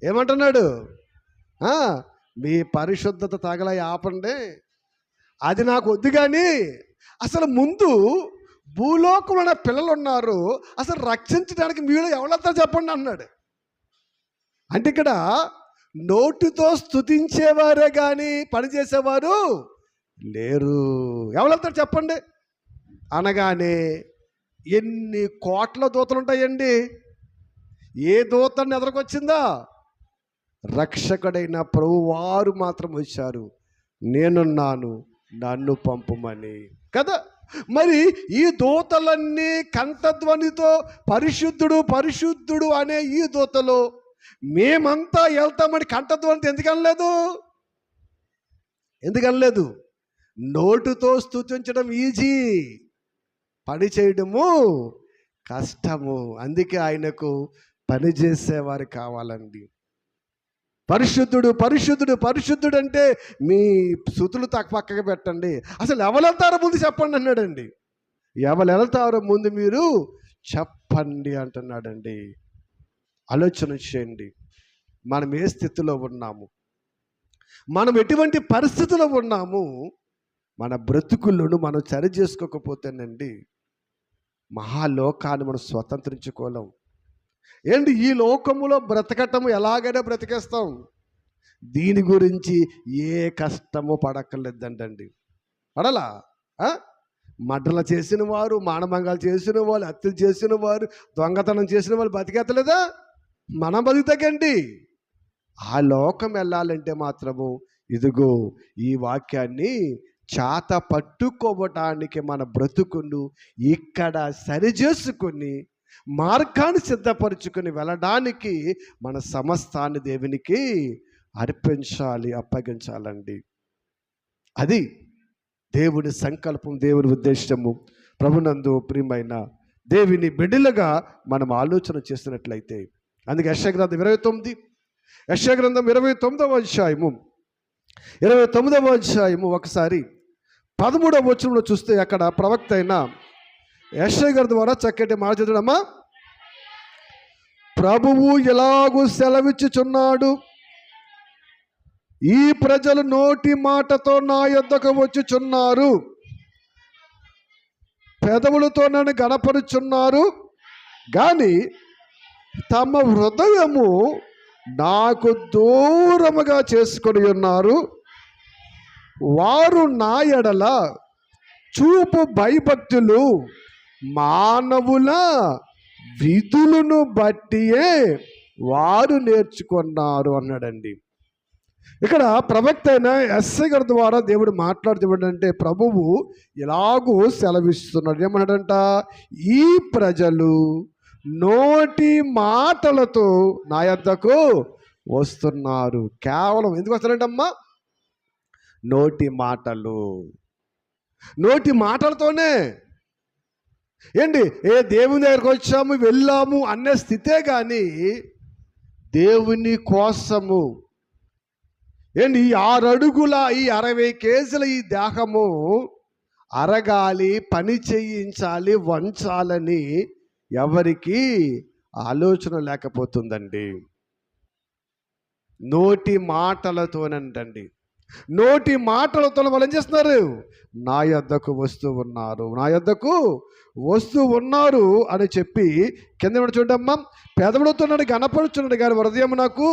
S1: ఏమంటున్నాడు, మీ పరిశుద్ధత తగల ఆపండి, అది నాకు వద్దు. కానీ అసలు ముందు భూలోకంలో పిల్లలు ఉన్నారు, అసలు రక్షించడానికి మీరు ఎవరెళ్తారు చెప్పండి అన్నాడు. అంటే ఇక్కడ నోటితో స్తుతించేవారే కానీ పనిచేసేవారు లేరు. ఎవరెళ్తారు చెప్పండి అనగానే ఎన్ని కోట్ల దూతలు ఉంటాయండి. ఏ దూతని ఎదురుకొచ్చిందా, రక్షకుడైన ప్రభువారు మాత్రం వచ్చారు, నేనున్నాను నన్ను పంపుమని కదా. మరి ఈ దూతలన్నీ కంఠధ్వనితో పరిశుద్ధుడు అనే ఈ దూతలు మేమంతా వెళ్తామని కంఠధ్వనితో ఎందుకనలేదు, నోటుతో స్తుతించడం ఈజీ, పని చేయడము కష్టము. అందుకే ఆయనకు పని చేసేవారు కావాలండి. పరిశుద్ధుడు అంటే మీ స్తుతులు పక్కగా పెట్టండి, అసలు ఎవరు వెళ్తారో ముందు చెప్పండి అన్నాడండి. ఎవరు వెళ్తారో ముందు మీరు చెప్పండి అంటున్నాడండి. ఆలోచన చేయండి, మనం ఏ స్థితిలో ఉన్నాము, మనం ఎటువంటి పరిస్థితిలో ఉన్నాము, మన బ్రతుకులను మనం సరి చేసుకోకపోతేనండి మహాలోకాన్ని మనం స్వతంత్రించుకోలేం. ఏంటి, ఈ లోకములో బ్రతకటం ఎలాగైనా బ్రతికేస్తాం, దీని గురించి ఏ కష్టము పడక్కర్లేదంటండి. పడలా, మడ్డలు చేసిన వారు, మానభంగాలు చేసిన వాళ్ళు, హత్యలు చేసిన వారు, దొంగతనం చేసిన వాళ్ళు బతికెత్తలేదా, మనం బతుకుతాకండి. ఆ లోకం వెళ్ళాలంటే మాత్రము ఇదిగో ఈ వాక్యాన్ని చేత పట్టుకోవటానికి మన బ్రతుకును ఇక్కడ సరిచేసుకొని మార్గాన్ని సిద్ధపరచుకొని వెళ్ళడానికి మన సమస్తాన్ని దేవునికి అర్పించాలి, అప్పగించాలండి. అది దేవుని సంకల్పం, దేవుని ఉద్దేశము. ప్రభునందు ప్రియమైన దేవుని బిడ్డలుగా మనం ఆలోచన చేసినట్లయితే, అందుకే యెషయా గ్రంథం 29, యెషయా గ్రంథం 29వ అధ్యాయము ఒకసారి 13వ వచనంలో చూస్తే అక్కడ ప్రవక్త అయిన యెషయా గారి ద్వారా చక్కటి మాట చదువుడమ్మా. ప్రభువు ఎలాగూ సెలవిచ్చుచున్నాడు, ఈ ప్రజలు నోటి మాటతో నా యొద్దకు వచ్చుచున్నారు, పెదవులతో నన్ను గణపరుచున్నారు, కానీ తమ హృదయము నాకు దూరముగా చేసుకొని ఉన్నారు. వారు నా ఎడల చూపు భయభక్తులు మానవుల విధులను బట్టియే వారు నేర్చుకున్నారు అన్నాడండి. ఇక్కడ ప్రవక్త అయిన యెషయా గారి ద్వారా దేవుడు మాట్లాడుతూ ప్రభువు ఎలాగూ సెలవిస్తున్నాడు. ఏమన్నాడంట? ఈ ప్రజలు నోటి మాటలతో నా యొద్దకు వస్తున్నారు. కేవలం ఎందుకు వస్తారంటమ్మా? నోటి మాటలతోనే. ఏంటి, దేవుని దగ్గరకు వచ్చాము వెళ్ళాము అనే స్థితే కానీ దేవుని కోసము ఏంటి, ఈ 6 అడుగుల ఈ 60 కేజీల ఈ దేహము అరగాలి, పని చేయించాలి, వంచాలని ఎవరికి ఆలోచన లేకపోతుందండి. నోటి మాటలతోనంటండి. నోటి మాటలతో వాళ్ళు ఏం చేస్తున్నారు? నా యొద్దకు వస్తూ ఉన్నారు అని చెప్పి కింద చూడమ్మా. పెదవులతో నన్ను గణపరుచున్నాడు కానీ హృదయం నాకు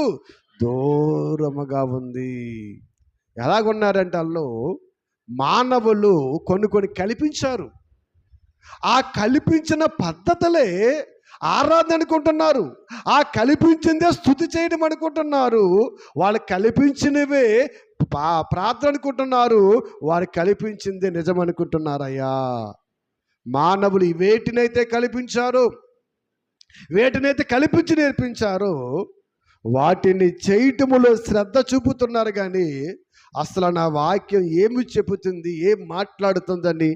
S1: దూరముగా ఉంది. ఎలాగున్నారంటే వాళ్ళు మానవులు కొన్ని కల్పించారు. ఆ కల్పించిన పద్ధతులే ఆరాధన అనుకుంటున్నారు. ఆ కల్పించిందే స్తుతి చేయడం అనుకుంటున్నారు. వాళ్ళు కల్పించినవే ప్రార్థన అనుకుంటున్నారు. వారు కల్పించిందే నిజం అనుకుంటున్నారయ్యా. మానవులు వేటినైతే కల్పించారో, వేటినైతే కల్పించి నేర్పించారో వాటిని చేయటములో శ్రద్ధ చూపుతున్నారు కానీ అసలు నా వాక్యం ఏమి చెబుతుంది, ఏం మాట్లాడుతుందని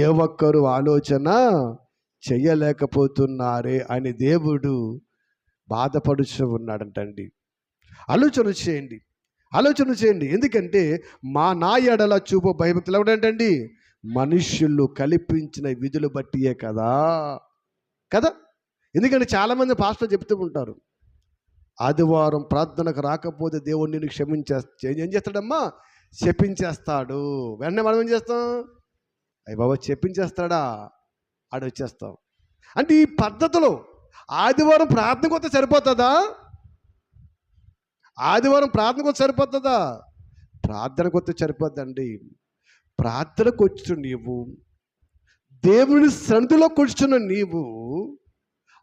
S1: ఏ ఒక్కరు ఆలోచన చెయ్యలేకపోతున్నారే అని దేవుడు బాధపడుచు ఉన్నాడంటండి. ఆలోచన చేయండి. ఎందుకంటే నా ఎడల చూపు భయభక్తులు ఎవడంటండి? మనుష్యులు కల్పించిన విధులు బట్టియే కదా. ఎందుకంటే చాలామంది పాస్టర్ చెప్తూ ఉంటారు, ఆదివారం ప్రార్థనకు రాకపోతే దేవుడు నిన్ను ఏం చేస్తాడమ్మా? చెప్పించేస్తాడు. వెంటనే మనం ఏం చేస్తాం? అయ్య బాబా చెప్పించేస్తాడా? వచ్చేస్తాం. అంటే ఈ పద్ధతిలో ఆదివారం ప్రార్థనకు వస్తే సరిపోతుందా? ప్రార్థనకు వస్తే సరిపోద్దండి. ప్రార్థనకు వచ్చి నీవు దేవుని సన్నిధిలో కూర్చున్న నీవు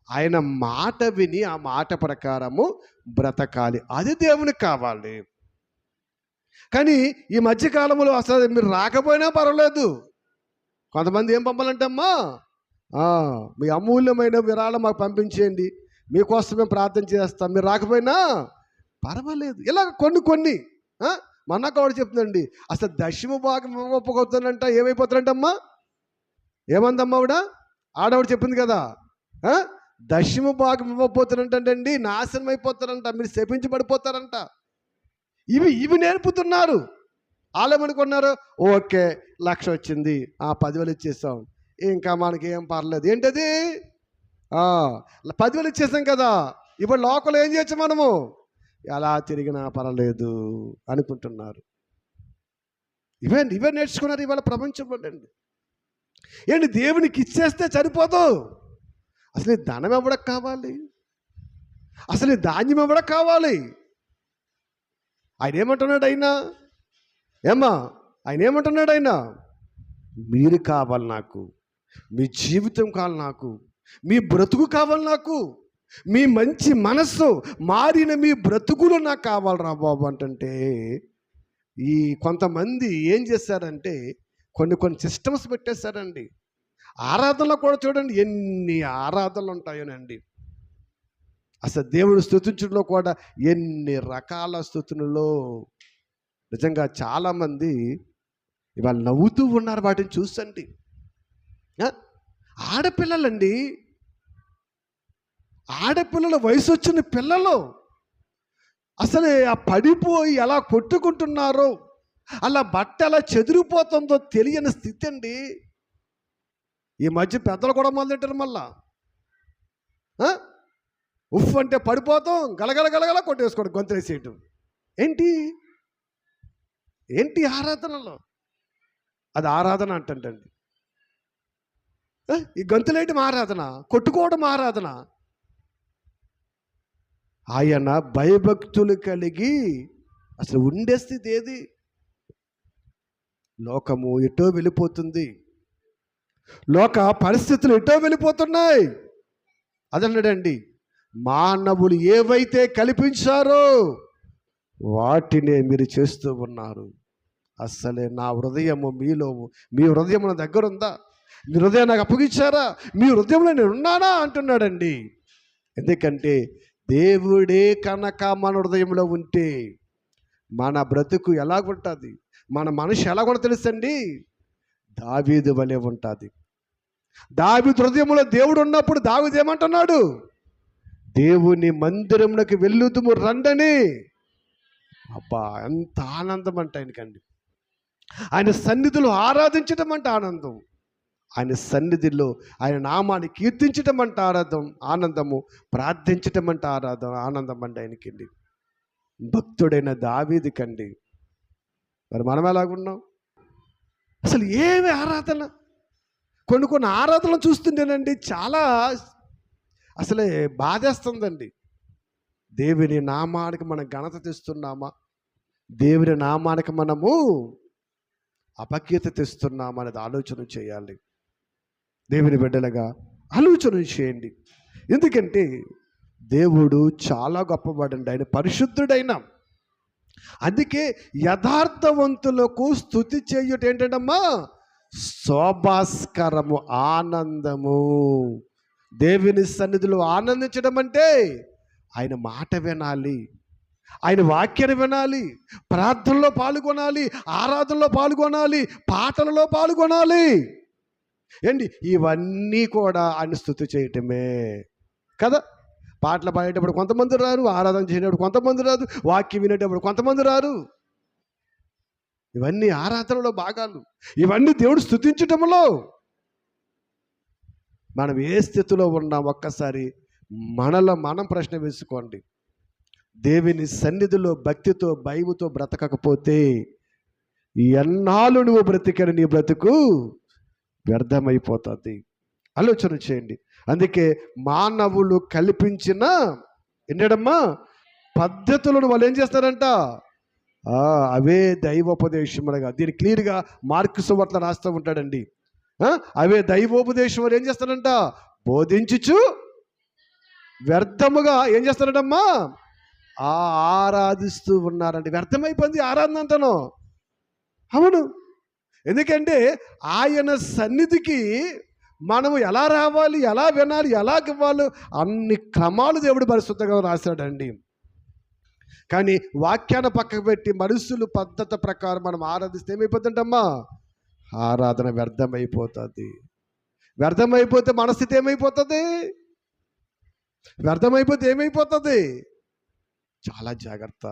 S1: ఆయన మాట విని ఆ మాట ప్రకారము బ్రతకాలి. అది దేవునికి కావాలి. కానీ ఈ మధ్యకాలంలో అసలు మీరు రాకపోయినా పర్వాలేదు. కొంతమంది ఏం పంపాలంటమ్మా? మీ అమూల్యమైన విరాళం మాకు పంపించేయండి, మీకోసం మేము ప్రార్థన చేస్తాం, మీరు రాకపోయినా పర్వాలేదు. ఇలా కొన్ని మొన్న కూడా చెప్తుందండి, అసలు దశమ భాగం ఇవ్వకపోతానంట ఏమైపోతారంటమ్మా? ఏమందమ్మా ఆడవాడు చెప్పింది కదా, దశమ భాగం ఇవ్వకపోతారంటండి నాశనం అయిపోతారంట, మీరు శపించబడిపోతారంట. ఇవి నేర్పుతున్నారు. వాళ్ళేమనుకున్నారు, ఓకే 1,00,000 వచ్చింది, 10,000 ఇచ్చేసాం, ఇంకా మనకి ఏం పర్లేదు. ఏంటది? 10,000 ఇచ్చేసాం కదా, ఇప్పుడు లోకల్ ఏం చేయొచ్చు, మనము ఎలా తిరిగినా పర్లేదు అనుకుంటున్నారు. ఇవే నేర్చుకున్నారు ఇవాళ ప్రపంచంలో అండి. ఏంటి, దేవునికి ఇచ్చేస్తే సరిపోదు. అసలు ఈ ధనం ఎవడకు కావాలి? అసలు ఈ ధాన్యం ఎవడకు కావాలి? ఆయన ఏమంటున్నాడు? ఆయన ఏమంటున్నాడు? మీరు కావాలి నాకు, మీ జీవితం కావాలి నాకు, మీ బ్రతుకు కావాలి నాకు, మీ మంచి మనస్సు మారిన మీ బ్రతుకులు నాకు కావాలరా బాబు అంటే, ఈ కొంతమంది ఏం చేశారంటే కొన్ని సిస్టమ్స్ పెట్టేశారండి. ఆరాధనలో కూడా చూడండి ఎన్ని ఆరాధనలు ఉంటాయోనండి. అసలు దేవుడు స్తుతించడంలో కూడా ఎన్ని రకాల స్తుతులలో నిజంగా చాలామంది ఇవాళ నవ్వుతూ ఉన్నారు వాటిని చూసండి. ఆడపిల్లలండి, ఆడపిల్లల వయసు వచ్చిన పిల్లలు అసలు ఆ పడిపోయి ఎలా కొట్టుకుంటున్నారో, అలా బట్ట ఎలా చెదిరిపోతుందో తెలియని స్థితి అండి. ఈ మధ్య పెద్దలు కూడా మొదలెట్టారు మళ్ళా. ఉఫ్ అంటే పడిపోతాం, గలగల గలగల కొట్టేసుకోవడం, గొంతులేసేయటం. ఏంటి ఏంటి ఆరాధనలో? అది ఆరాధన అంటండి. ఈ గొంతులేయటం ఆరాధన, కొట్టుకోవడం ఆరాధన. ఆయన భయభక్తులు కలిగి అసలు ఉండే స్థితి ఏది? లోకము ఎటో వెళ్ళిపోతుంది, లోక పరిస్థితులు ఎటో వెళ్ళిపోతున్నాయి. అదన్నాడండి, మానవులు ఏవైతే కల్పించారో వాటినే మీరు చేస్తూ ఉన్నారు. అసలే నా హృదయము మీలో, మీ హృదయం నా దగ్గర ఉందా? మీ హృదయం నాకు అప్పగించారా? మీ హృదయంలో నేను ఉన్నానా అంటున్నాడండి. ఎందుకంటే దేవుడే కనుక మన హృదయంలో ఉంటే మన బ్రతుకు ఎలాగుంటుంది, మన మనిషి ఎలాగో తెలుసండి. దావీదు వలె ఉంటుంది. దావీదు హృదయంలో దేవుడు ఉన్నప్పుడు దావీదు ఏమంటున్నాడు? దేవుని మందిరంలోకి వెళ్ళుదుము రండని. అబ్బా, ఎంత ఆనందం అంటే ఆయనకండి. ఆయన సన్నిధిలో ఆరాధించటం అంటే ఆనందం, ఆయన సన్నిధిలో ఆయన నామాన్ని కీర్తించటం అంటే ఆనందము, ప్రార్థించటం అంటే ఆనందం అంటే ఆయనకండి. భక్తుడైన దావీదుకండి. మరి మనం ఎలాగున్నాం? అసలు ఏమి ఆరాధన? కొన్ని ఆరాధనలు చూస్తుంటేనండి చాలా అసలే బాధేస్తుందండి. దేవుని నామానికి మనం ఘనత తెస్తున్నామా? దేవుని నామానికి మనము అపకీర్తి తెస్తున్నామా అనేది ఆలోచన చేయాలి. దేవుని బిడ్డలుగా ఆలోచన చేయండి. ఎందుకంటే దేవుడు చాలా గొప్పవాడండి, ఆయన పరిశుద్ధుడైన. అందుకే యథార్థవంతులకు స్తుతి చేయుట ఏంటంటమ్మా? శోభాస్కరము, ఆనందము. దేవుని సన్నిధిలో ఆనందించడం అంటే ఆయన మాట వినాలి, ఆయన వాక్యాన్ని వినాలి, ప్రార్థనలో పాల్గొనాలి, ఆరాధనలో పాల్గొనాలి, పాటలలో పాల్గొనాలి. ఏంటి ఇవన్నీ కూడా ఆయన స్తుతి చేయటమే కదా. పాటలు పాడేటప్పుడు కొంతమంది రారు, ఆరాధన చేయేటప్పుడు కొంతమంది రారు, వాక్యం వినేటప్పుడు కొంతమంది రారు. ఇవన్నీ ఆరాధనలో భాగాలు, ఇవన్నీ దేవుడు స్తుతించటంలో. మనం ఏ స్థితిలో ఉన్నాం ఒక్కసారి మనలో మనం ప్రశ్న వేసుకోండి. దేవుని సన్నిధిలో భక్తితో భయముతో బ్రతకకపోతే ఎన్నాళ్ళు నువ్వు బ్రతికని నీ బ్రతుకు వ్యర్థమైపోతుంది. ఆలోచన చేయండి. అందుకే మానవులు కల్పించిన ఏంటమ్మా పద్ధతులను వాళ్ళు ఏం చేస్తారంట? అవే దైవోపదేశములుగా. దీన్ని క్లియర్గా మార్కు సువార్తలో రాస్తూ ఉంటాడండి. అవే దైవోపదేశం ఏం చేస్తారంట? బోధించుచు వ్యర్థముగా ఏం చేస్తారంటమ్మా? ఆరాధిస్తూ ఉన్నారండి. వ్యర్థమైపోయింది ఆరాధన అంతను. అవును, ఎందుకంటే ఆయన సన్నిధికి మనము ఎలా రావాలి, ఎలా వినాలి, ఎలా ఇవ్వాలి, అన్ని క్రమాలు దేవుడు పరిశుద్ధంగా రాశాడండి. కానీ వాక్యాన్ని పక్కకు పెట్టి మనుషులు పద్ధతి ప్రకారం మనం ఆరాధిస్తే ఏమైపోతుందమ్మా? ఆరాధన వ్యర్థమైపోతుంది. వ్యర్థమైపోతే మన స్థితి ఏమైపోతుంది? వ్యర్థమైపోతే ఏమైపోతుంది? చాలా జాగ్రత్త,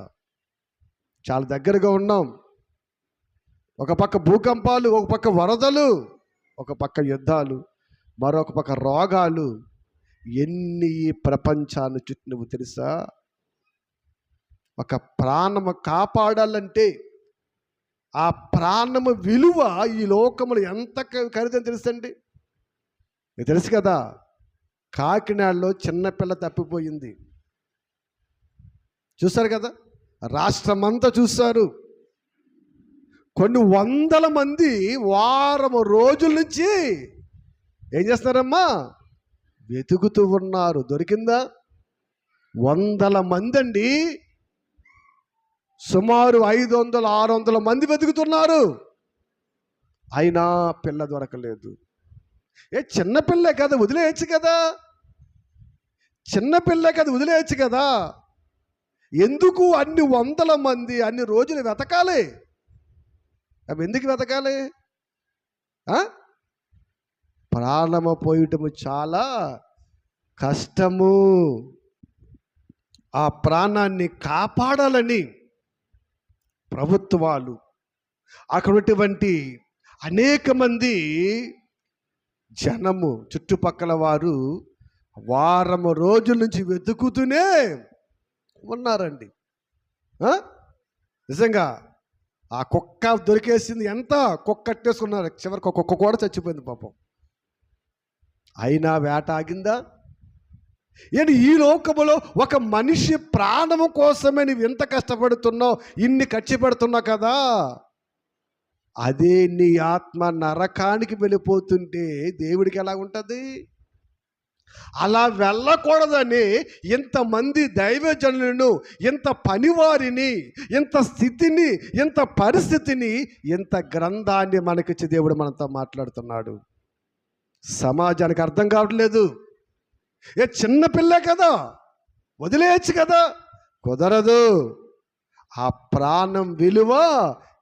S1: చాలా దగ్గరగా ఉన్నాం. ఒక పక్క భూకంపాలు, ఒక పక్క వరదలు, ఒక పక్క యుద్ధాలు, మరొక పక్క రోగాలు. ఎన్ని ఈ ప్రపంచాన్ని చుట్టూ నువ్వు తెలుసా? ఒక ప్రాణము కాపాడాలంటే ఆ ప్రాణము విలువ ఈ లోకములు ఎంత ఖరీదని తెలుసండి. మీకు తెలుసు కదా, కాకినాడలో చిన్నపిల్ల తప్పిపోయింది, చూశారు కదా, రాష్ట్రమంతా చూశారు. కొన్ని వందల మంది వారం రోజుల నుంచి ఏం చేస్తున్నారమ్మా? వెతుకుతూ ఉన్నారు. దొరికిందా? వందల మంది అండి, సుమారు 500-600 మంది వెతుకుతున్నారు, అయినా పిల్ల దొరకలేదు. చిన్నపిల్లే కదా, వదిలేయచ్చు కదా, చిన్నపిల్లే కదా, వదిలేయచ్చు కదా. ఎందుకు అన్ని వందల మంది అన్ని రోజులు వెతకాలి? అవి ఎందుకు వెతకాలి? ప్రాణము పోయటము చాలా కష్టము. ఆ ప్రాణాన్ని కాపాడాలని ప్రభుత్వాలు, అక్కడటువంటి అనేక మంది జనము, చుట్టుపక్కల వారు వారం రోజుల నుంచి వెతుకుతూనే ఉన్నారండి. నిజంగా ఆ కుక్క దొరికేసింది, ఎంత కుక్క కట్టేసుకున్నారు, చివరికి కుక్క కూడా చచ్చిపోయింది పాపం. అయినా వేట ఆగిందా? ఏంటి ఈ లోకములో ఒక మనిషి ప్రాణము కోసమే నువ్వు ఎంత కష్టపడుతున్నావు, ఇన్ని ఖర్చు పెడుతున్నావు కదా, అదే నీ ఆత్మ నరకానికి వెళ్ళిపోతుంటే దేవుడికి ఎలా ఉంటుంది? అలా వెళ్ళకూడదని ఇంతమంది దైవజనులను, ఇంత పనివారిని, ఇంత స్థితిని, ఇంత పరిస్థితిని, ఇంత గ్రంథాన్ని మనకిచ్చి దేవుడు మనతో మాట్లాడుతున్నాడు. సమాజానికి అర్థం కావట్లేదు. చిన్నపిల్లే కదా, వదిలేయచ్చు కదా, కుదరదు. ఆ ప్రాణం విలువ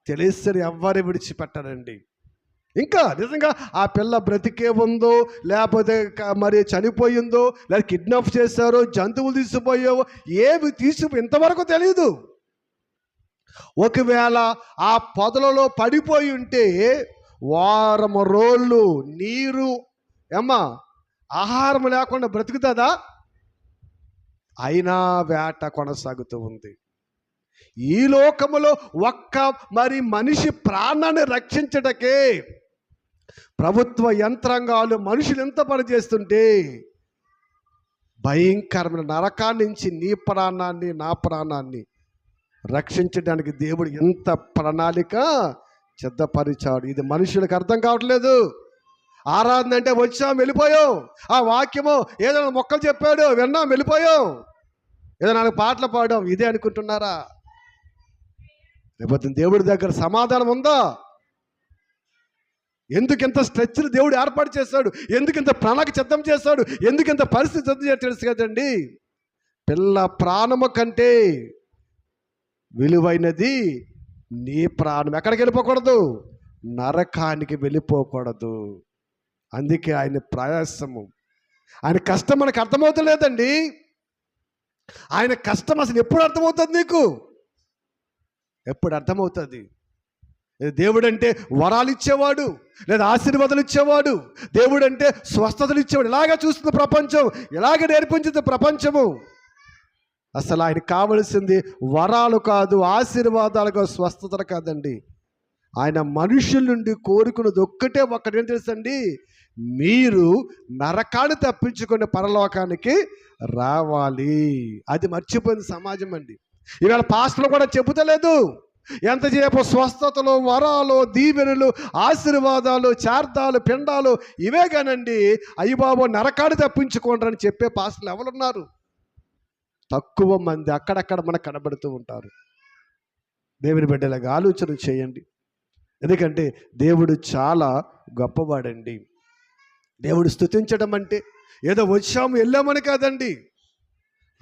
S1: తెలిసి ఎవ్వరు విడిచిపెట్టరండి. ఇంకా నిజంగా ఆ పిల్ల బ్రతికే ఉందో, లేకపోతే మరి చనిపోయిందో, లేదా కిడ్నాప్ చేశారో, జంతువులు తీసుకుపోయావో, ఏవి ఇంతవరకు తెలియదు. ఒకవేళ ఆ పొదలలో పడిపోయి ఉంటే వారం రోజులు నీరు ఆహారం లేకుండా బ్రతుకుతుందా? అయినా వేట కొనసాగుతూ ఉంది. ఈ లోకములో ఒక్క మరి మనిషి ప్రాణాన్ని రక్షించటకే ప్రభుత్వ యంత్రాంగాలు, మనుషులు ఎంత పని చేస్తుంటే భయంకరమైన నరకాన్ని నుంచి నీ ప్రాణాన్ని, నా ప్రాణాన్ని రక్షించడానికి దేవుడు ఎంత ప్రణాళిక సిద్ధపరిచాడు. ఇది మనుషులకు అర్థం కావట్లేదు. ఆరాధన అంటే వచ్చాం, వెళ్ళిపోయాం, ఆ వాక్యము ఏదైనా మొక్కలు చెప్పాడు, విన్నాం, వెళ్ళిపోయాం, ఏదో 4 పాటలు పాడాం, ఇదే అనుకుంటున్నారా? లేకపోతే దేవుడి దగ్గర సమాధానం ఉందా? ఎందుకింత స్ట్రెచ్లు దేవుడు ఏర్పాటు చేశాడు? ఎందుకింత ప్రణాళిక సిద్ధం చేశాడు? ఎందుకింత పరిస్థితి సిద్ధం చేసి తెలుసు కదండి. పిల్ల ప్రాణము కంటే విలువైనది నీ ప్రాణం. ఎక్కడికి వెళ్ళిపోకూడదు? నరకానికి వెళ్ళిపోకూడదు. అందుకే ఆయన ప్రయాసము, ఆయన కష్టం మనకు అర్థమవుతలేదండి. ఆయన కష్టం అసలు ఎప్పుడు అర్థమవుతుంది నీకు? ఎప్పుడు అర్థమవుతుంది? దేవుడు అంటే వరాలు ఇచ్చేవాడు, లేదా ఆశీర్వాదాలు ఇచ్చేవాడు, దేవుడు అంటే స్వస్థతలు ఇచ్చేవాడు. ఇలాగా చూస్తుంది ప్రపంచం, ఇలాగే నేర్పించింది ప్రపంచము. అసలు ఆయన కావలసింది వరాలు కాదు, ఆశీర్వాదాలు కాదు, స్వస్థతలు కాదండి. ఆయన మనుషుల నుండి కోరుకున్నది ఒక్కటే తెలుసండి, మీరు నరకాన్ని తప్పించుకునే పరలోకానికి రావాలి. అది మర్చిపోయింది సమాజం అండి. ఇవాళ పాస్టర్లు కూడా చెబుతలేదు. ఎంతసేపు స్వస్థతలు, వరాలు, దీవెనలు, ఆశీర్వాదాలు, చార్దాలు, పిండాలు ఇవే కానండి. అయ్యబాబు నరకాన్ని తప్పించుకోండి చెప్పే పాస్టర్లు ఎవరున్నారు? తక్కువ మంది, అక్కడక్కడ మనకు కనబడుతూ ఉంటారు. దేవుని బిడ్డలాగా ఆలోచన చేయండి. ఎందుకంటే దేవుడు చాలా గొప్పవాడండి. దేవుడు స్తుతించడం అంటే ఏదో వచ్చాము వెళ్ళామని కాదండి.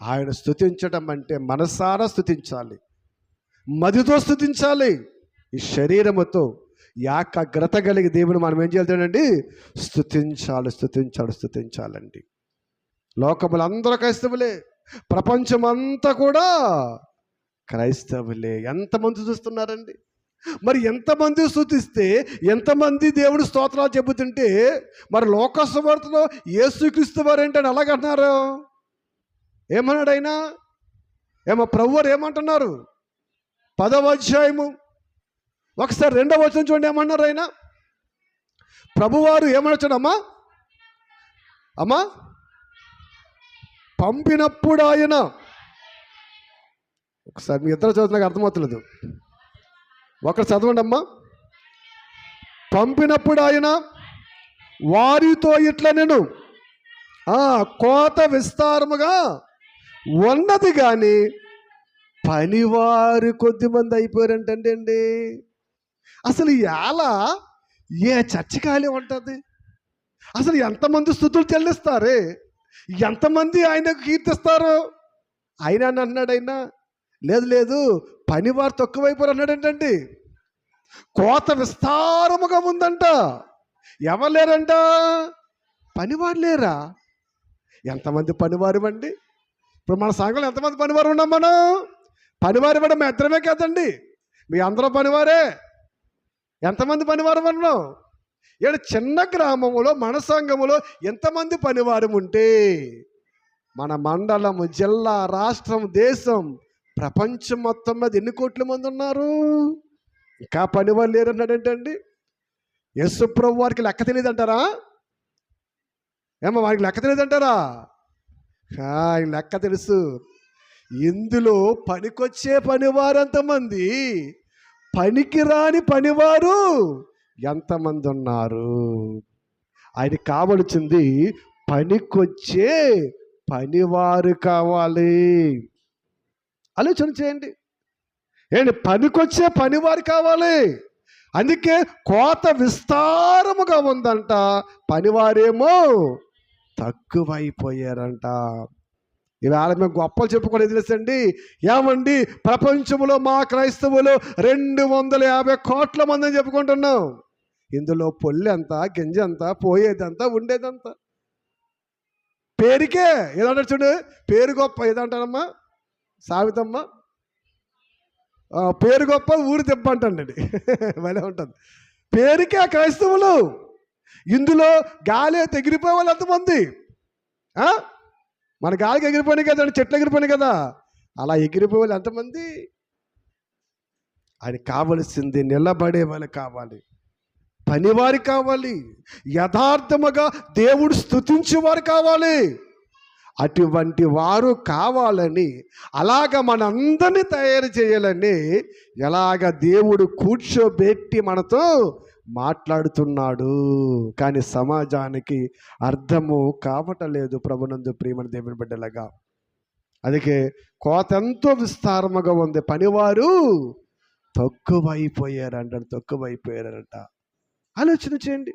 S1: ఆయన స్తుతించడం అంటే మనసారా స్తుతించాలి, మదితో స్తుతించాలి, ఈ శరీరముతో ఏకాగ్రత కలిగి దేవుని మనం ఏం చేయాలండి? స్తుతించాలండి. లోకములు అందరూ క్రైస్తవులే, ప్రపంచమంతా కూడా క్రైస్తవులే. ఎంతమంది చూస్తున్నారండి? మరి ఎంతమంది స్తుతిస్తే, ఎంతమంది దేవుడు స్తోత్రాలు చెబుతుంటే, మరి లోకసువార్తలో యేసుక్రీస్తు వారు ఏంటని అలాగంటున్నారు? ఏమన్నాడు ఆయన? ప్రభువారు ఏమంటున్నారు? 10వ అధ్యాయము ఒకసారి 2వ వచనం చూడండి. ఏమన్నారు ఆయన? ప్రభువారు ఏమనొచ్చాడమ్మా? పంపినప్పుడు ఆయన, ఒకసారి మీ ఇద్దరు చదువు నాకు అర్థమవుతలేదు, ఒకరు చదవండి అమ్మా. పంపినప్పుడు ఆయన వారితో ఇట్లా, నేను కోత విస్తారముగా ఉన్నది కానీ పనివారు కొద్దిమంది అయిపోయారంటండి. అసలు ఎలా ఏ చర్చి ఖాళీ ఉంటుంది? అసలు ఎంతమంది స్తుతులు చెల్లిస్తారే, ఎంతమంది ఆయనకు కీర్తిస్తారు? ఆయన అని అన్నాడు. ఆయన లేదు లేదు, పనివారు తక్కువైపోరు అన్నాడు. ఏంటండి, కోత విస్తారముగా ఉందంట. ఎవరు లేరంట? పనివారు లేరా? ఎంతమంది పనివారు అండి? ఇప్పుడు మన సంఘంలో ఎంతమంది పనివారు ఉన్నాం? మనం పనివారు ఇవ్వడం మీ ఇద్దరమే కదండి, మీ అందరూ పనివారే. ఎంతమంది పనివారు ఉన్నాం? ఇక్కడ చిన్న గ్రామంలో మన సంఘములో ఎంతమంది పనివారం ఉంటే మన మండలము, జిల్లా, రాష్ట్రం, దేశం, ప్రపంచం మొత్తం మీద ఎన్ని కోట్ల మంది ఉన్నారు? ఇంకా పనివారు లేరు అన్నాడేంటండి? యేసుప్రభు వారికి లెక్క తెలియదు అంటారా? ఏమో వారికి లెక్క తెలియదు అంటారా? ఆయన లెక్క తెలుసు. ఇందులో పనికొచ్చే పనివారు ఎంతమంది, పనికి రాని పనివారు ఎంతమంది ఉన్నారు? ఆయనకి కావలసింది పనికొచ్చే పనివారు కావాలి. ఆలోచన చేయండి. ఏంటి, పనికొచ్చే పనివారు కావాలి. అందుకే కోత విస్తారముగా ఉందంట, పనివారేమో తక్కువైపోయారంట. ఇవాళ మేము గొప్పలు చెప్పుకోలేదు తెలుసండి. ఏమండి, ప్రపంచంలో మా క్రైస్తవులు 250 కోట్ల మంది అని చెప్పుకుంటున్నాం. ఇందులో పొల్లి ఎంత, గింజ ఎంత, పోయేదంతా, ఉండేదంతా పేరుకే. ఏదంటారు చూడు, పేరు గొప్ప. ఏదంటారమ్మా సావితమ్మ, పేరు గొప్ప ఊరు దెబ్బ అంటండి. భలే ఉంటుంది. పేరుకే క్రైస్తవులు. ఇందులో గాలి ఎగిరిపోయే వాళ్ళు ఎంతమంది? మన గాలికి ఎగిరిపోయినాయి కదా, చెట్లు ఎగిరిపోయినాయి కదా, అలా ఎగిరిపోయే వాళ్ళు ఎంతమంది? ఆయన కావలసింది నిలబడే వాళ్ళు కావాలి, పనివారు కావాలి, యథార్థముగా దేవుడు స్తుతించేవారు కావాలి. అటువంటి వారు కావాలని, అలాగ మనందరినీ తయారు చేయాలని ఎలాగ దేవుడు కూర్చోబెట్టి మనతో మాట్లాడుతున్నాడు. కానీ సమాజానికి అర్థము కావటలేదు ప్రభునందు ప్రియమైన దేవుని బిడ్డలాగా. అందుకే కోత ఎంతో విస్తారముగా ఉంది, పనివారు తక్కువైపోయారంట. ఆలోచన చేయండి.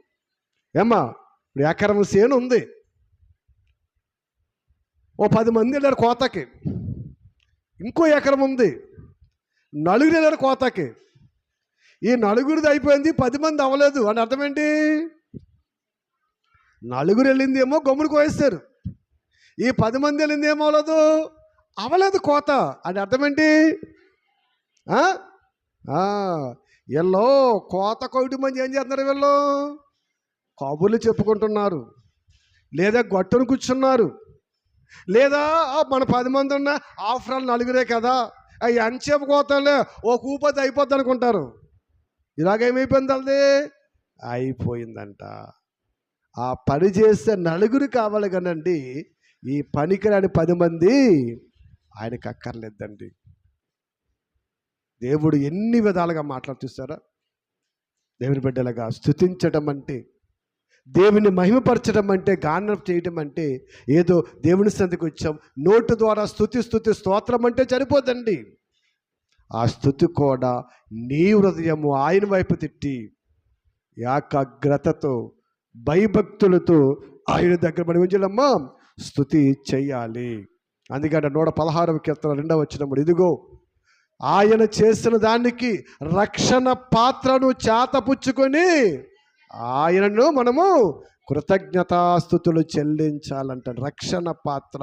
S1: ఏమ్మా, ఇప్పుడు ఎకరం సేను ఉంది, ఓ 10 మంది వెళ్ళారు కోతకి. ఇంకో ఎకరం ఉంది, 4 వెళ్ళారు కోతకి. ఈ 4 అయిపోయింది, 10 మంది అవ్వలేదు అని అర్థం ఏంటి? 4 వెళ్ళింది ఏమో గమ్మును కోయేస్తారు, ఈ 10 మంది వెళ్ళింది ఏమో అవ్వలేదు కోత అని అర్థం ఏంటి? వీళ్ళు కోత కోటి మంది ఏం చేస్తున్నారు? వీళ్ళు కబుర్లు చెప్పుకుంటున్నారు, లేదా గొట్టను కూర్చున్నారు, లేదా మన 10 మంది ఉన్న ఆఫ్టర్ ఆల్ 4 కదా, అవి ఎంతసేపు కోతలే, ఓ కూపతి అయిపోద్ది అనుకుంటారు. ఇలాగేమైపోయింది? అది అయిపోయిందంట. ఆ పని చేస్తే 4 కావాలి కానండి, ఈ పనికిరాని 10 మంది ఆయనకు అక్కర్లేదండి. దేవుడు ఎన్ని విధాలుగా మాట్లాడుతారా? దేవుని బిడ్డలుగా స్తుతించడం అంటే, దేవుని మహిమపరచడం అంటే, గానం చేయడం అంటే ఏదో దేవుని సన్నిధికి వచ్చాం నోటు ద్వారా స్తుతి స్తోత్రం అంటే సరిపోదండి. ఆ స్తుతి కూడా నీ హృదయము ఆయన వైపు తిట్టి ఏకాగ్రతతో భయభక్తులతో ఆయన దగ్గర మనం ఏం చేయాలమ్మా? స్తుతి చెయ్యాలి. అందుకంటే 116వ కీర్తన 2వ వచనము, ఇదిగో ఆయన చేసిన దానికి రక్షణ పాత్రను చేతపుచ్చుకొని ఆయనను మనము కృతజ్ఞతాస్తుతులు చెల్లించాలంట. రక్షణ పాత్ర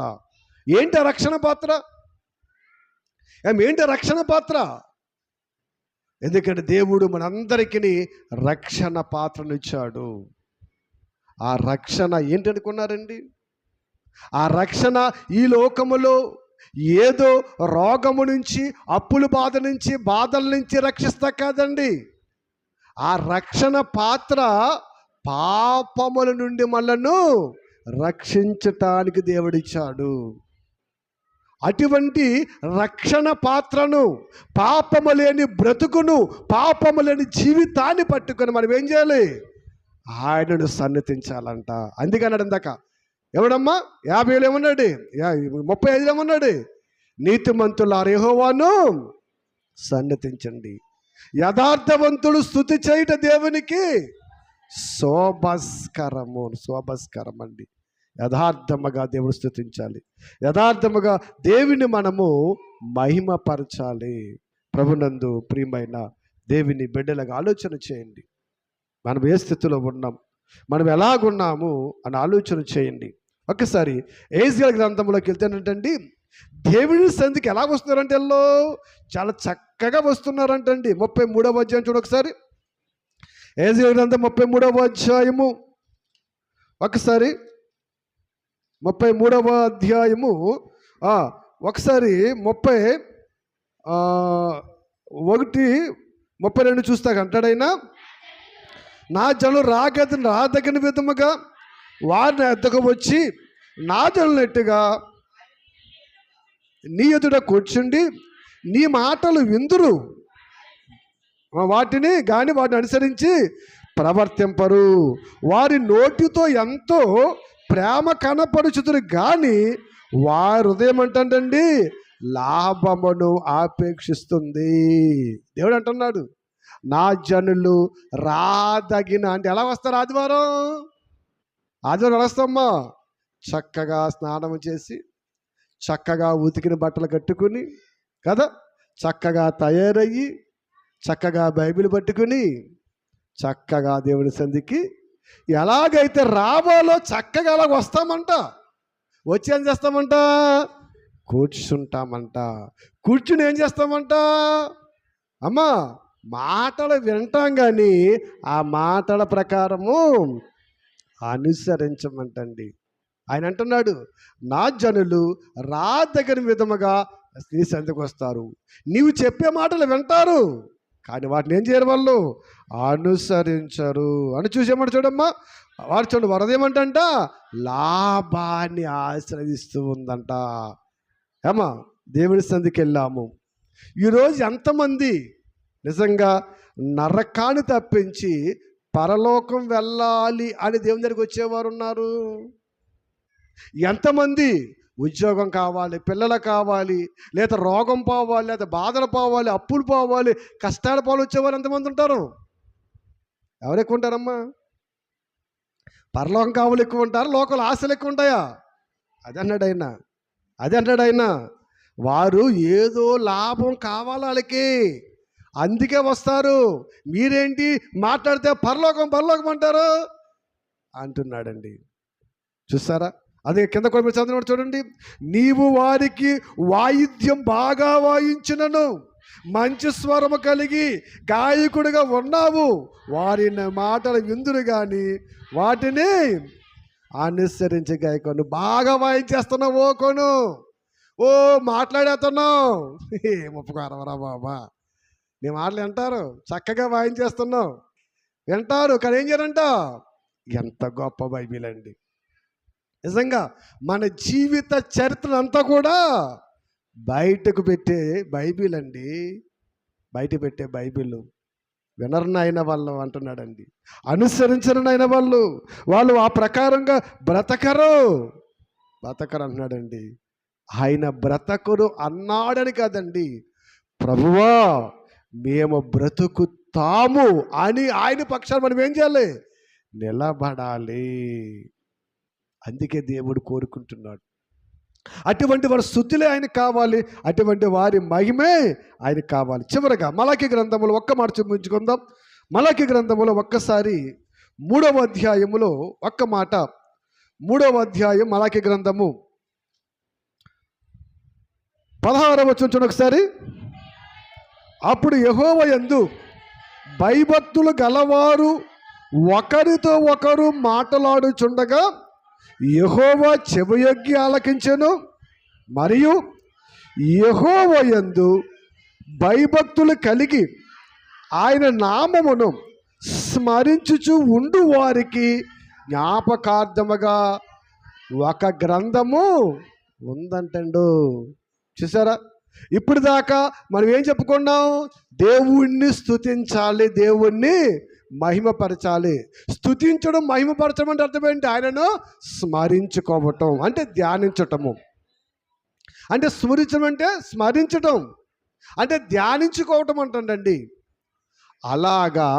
S1: ఏంటి? రక్షణ పాత్ర ఏంటి? రక్షణ పాత్ర. ఎందుకంటే దేవుడు మనందరికీ రక్షణ పాత్రను ఇచ్చాడు. ఆ రక్షణ ఏంటనుకున్నారండి? ఆ రక్షణ ఈ లోకములో ఏదో రోగము నుంచి, అప్పుల బాధ నుంచి, బాధల నుంచి రక్షిస్తా కాదండి. ఆ రక్షణ పాత్ర పాపముల నుండి మనలను రక్షించటానికి దేవుడిచ్చాడు. అటువంటి రక్షణ పాత్రను, పాపము లేని బ్రతుకును, పాపము లేని జీవితాన్ని పట్టుకొని మనం ఏం చేయాలి? ఆయనను సన్నిధించాలంట. అందుకన్నాడు ఇందాక, ఎవడమ్మా 50 ఏమన్నాడు, 35 ఏమన్నాడు? నీతిమంతులారా యెహోవాను సన్నిధించండి, యథార్థవంతుడు స్తుతి చేయుట దేవునికి శోభస్కరం అండి. యథార్థముగా దేవుడు స్తుతించాలి, యథార్థముగా దేవుని మనము మహిమపరచాలి. ప్రభునందు ప్రియమైన దేవుని బిడ్డలుగా ఆలోచన చేయండి. మనం ఏ స్థితిలో ఉన్నాం, మనం ఎలాగున్నాము అని ఆలోచన చేయండి. ఒకసారి ఏజ్కేల్ గ్రంథంలోకి వెళ్తేనంటండి, దేవుని సన్నిధికి ఎలా వస్తున్నారంటే ఎల్లో చాలా చక్కగా వస్తున్నారంటండి. 33వ అధ్యాయం చూడు ఒకసారి. ఏజ్కేల్ గ్రంథం 33వ అధ్యాయము, ఒకసారి 33వ అధ్యాయము ఒకసారి 31-32 చూస్తాక అంటాడైనా, నా జనులు రాదగిన విధముగా వారిని ఎద్దకు వచ్చి నా జనులు ఎట్టుగా నీ ఎదుట కూర్చుండి నీ మాటలు విందురు, వాటిని అనుసరించి ప్రవర్తింపరు. వారి నోటితో ఎంతో ప్రేమ కనపరుచుతురు కానీ వారి హృదయం అంటండి లాభమును ఆపేక్షిస్తుంది. దేవుడు అంటున్నాడు, నా జనులు రాదగిన అంటే ఎలా వస్తారు? ఆదివారం ఎలా వస్తామ్మా? చక్కగా స్నానం చేసి, చక్కగా ఉతికిన బట్టలు కట్టుకుని కదా, చక్కగా తయారయ్యి, చక్కగా బైబిల్ పట్టుకుని, చక్కగా దేవుని సంధికి ఎలాగైతే రావాలో చక్కగా అలాగ వస్తామంట. వచ్చి ఏం చేస్తామంట? కూర్చుంటామంట. కూర్చుని ఏం చేస్తామంట? అమ్మా మాటలు వింటాం కానీ ఆ మాటల ప్రకారము అనుసరించమంటండి. ఆయన అంటున్నాడు, నా జనులు రాదగిన విధముగా నీ సంధికి వస్తారు. నీవు చెప్పే మాటలు వింటారు కానీ వాటిని ఏం చేయరు? వాళ్ళు అనుసరించరు అని చూసేమంట. చూడమ్మా, వారు చూడండి, వరదేమంటంట లాభాన్ని ఆశ్రయిస్తూ ఉందంట. ఏమా దేవుని సంధికి వెళ్ళాము. ఈరోజు ఎంతమంది నిజంగా నరకాన్ని తప్పించి పరలోకం వెళ్ళాలి అని దేవుని దగ్గరికి వచ్చేవారు ఉన్నారు? ఎంతమంది ఉద్యోగం కావాలి, పిల్లలు కావాలి, లేదా రోగం పోవాలి, లేదా బాధలు పోవాలి, అప్పులు పోవాలి, కష్టాలు పోవాలి వచ్చేవారు ఎంతమంది ఉంటారు? ఎవరు ఎక్కువ ఉంటారమ్మా? పరలోకం కావాలి ఎక్కువ ఉంటారు, లోకల్ ఆశలు ఎక్కువ ఉంటాయా? అది అన్నాడు ఆయన. వారు ఏదో లాభం కావాలి వాళ్ళకి, అందుకే వస్తారు. మీరేంటి మాట్లాడితే పరలోకం అంటారు అంటున్నాడండి. చూసారా? అదే కింద కొన్ని చదివినప్పుడు చూడండి, నీవు వారికి వాయిద్యం బాగా వాయించినను, మంచి స్వరము కలిగి గాయకుడిగా ఉన్నావు, వారి మాటలు విందురు కానీ వాటిని అనుసరించి గాయకుడు. బాగా వాయించేస్తున్నావు ఓ మాట్లాడేస్తున్నావు, ఒప్పుకోరవరా బాబా, నీ మాటలు వింటారు, చక్కగా వాయించేస్తున్నావు, వింటారు కానీ ఏం చేయరంట? ఎంత గొప్ప బైబిల్ అండి! నిజంగా మన జీవిత చరిత్ర అంతా కూడా బయటకు పెట్టే బైబిల్ అండి. బయట పెట్టే బైబిల్. వినరనైన వాళ్ళు అంటున్నాడండి, అనుసరించరనైన వాళ్ళు ఆ ప్రకారంగా బ్రతకరు అంటున్నాడండి. ఆయన బ్రతకురు అన్నాడని కాదండి, ప్రభువా మేము బ్రతుకుతాము అని ఆయన పక్షాన్ని మనం ఏం చేయాలి? నిలబడాలి. అందుకే దేవుడు కోరుకుంటున్నాడు. అటువంటి వారి స్తుతులే ఆయనకు కావాలి, అటువంటి వారి మహిమే ఆయనకు కావాలి. చివరగా మలాకి గ్రంథములో ఒక్క మాట చూపించుకుందాం. మలాకి గ్రంథములో ఒక్కసారి 3వ అధ్యాయములో ఒక్క మాట, 3వ అధ్యాయం మలాకి గ్రంథము 16వ వచనం ఒకసారి. అప్పుడు యెహోవా యందు భయభక్తులు గలవారు ఒకరితో ఒకరు మాట్లాడుచుండగా యెహోవా చెవియొగ్గి ఆలకించెను, మరియు యెహోవా యందు భయభక్తులు కలిగి ఆయన నామమును స్మరించుచు ఉండు వారికి జ్ఞాపకార్థముగా ఒక గ్రంథము ఉందంటండు. చూసారా? ఇప్పుడు దాకా మనం ఏం చెప్పుకున్నాం? దేవుణ్ణి స్తుతించాలి, దేవుణ్ణి మహిమపరచాలి. స్తుతించడం, మహిమపరచడం అంటే అర్థం ఏంటి? ఆయనను స్మరించుకోవటం అంటే ధ్యానించటము. అంటే స్మరించడం అంటే స్మరించటం అంటే ధ్యానించుకోవటం అంటండి. అలాగా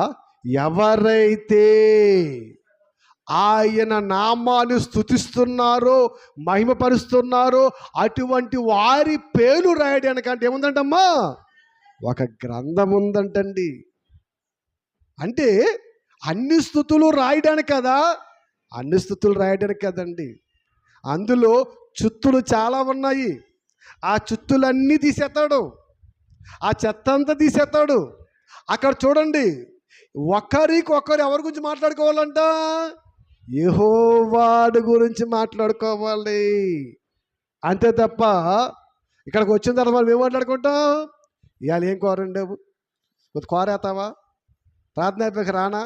S1: ఎవరైతే ఆయన నామాన్ని స్తుతిస్తున్నారో మహిమపరుస్తున్నారో అటువంటి వారి పేరు రాయడానికి అంటే ఏముందంటమ్మా, ఒక గ్రంథం ఉందంటండి. అంటే అన్ని స్తుతులు రాయడానికి కదా, అన్ని స్తుతులు రాయడానికి కదండి. అందులో చుత్తులు చాలా ఉన్నాయి. ఆ చుత్తులన్నీ తీసేస్తాడు, ఆ చెత్త అంతా తీసేస్తాడు. అక్కడ చూడండి, ఒకరికొకరు ఎవరి గురించి మాట్లాడుకోవాలంట, యెహోవాడు గురించి మాట్లాడుకోవాలి. అంతే తప్ప ఇక్కడికి వచ్చిన తర్వాత మనం ఏం మాట్లాడుకుంటాం, ఇవాళ ఏం కూర ఉండేవు, కొద్ది కూరేస్తావా, ప్రార్థన అయిపోయాక రానా,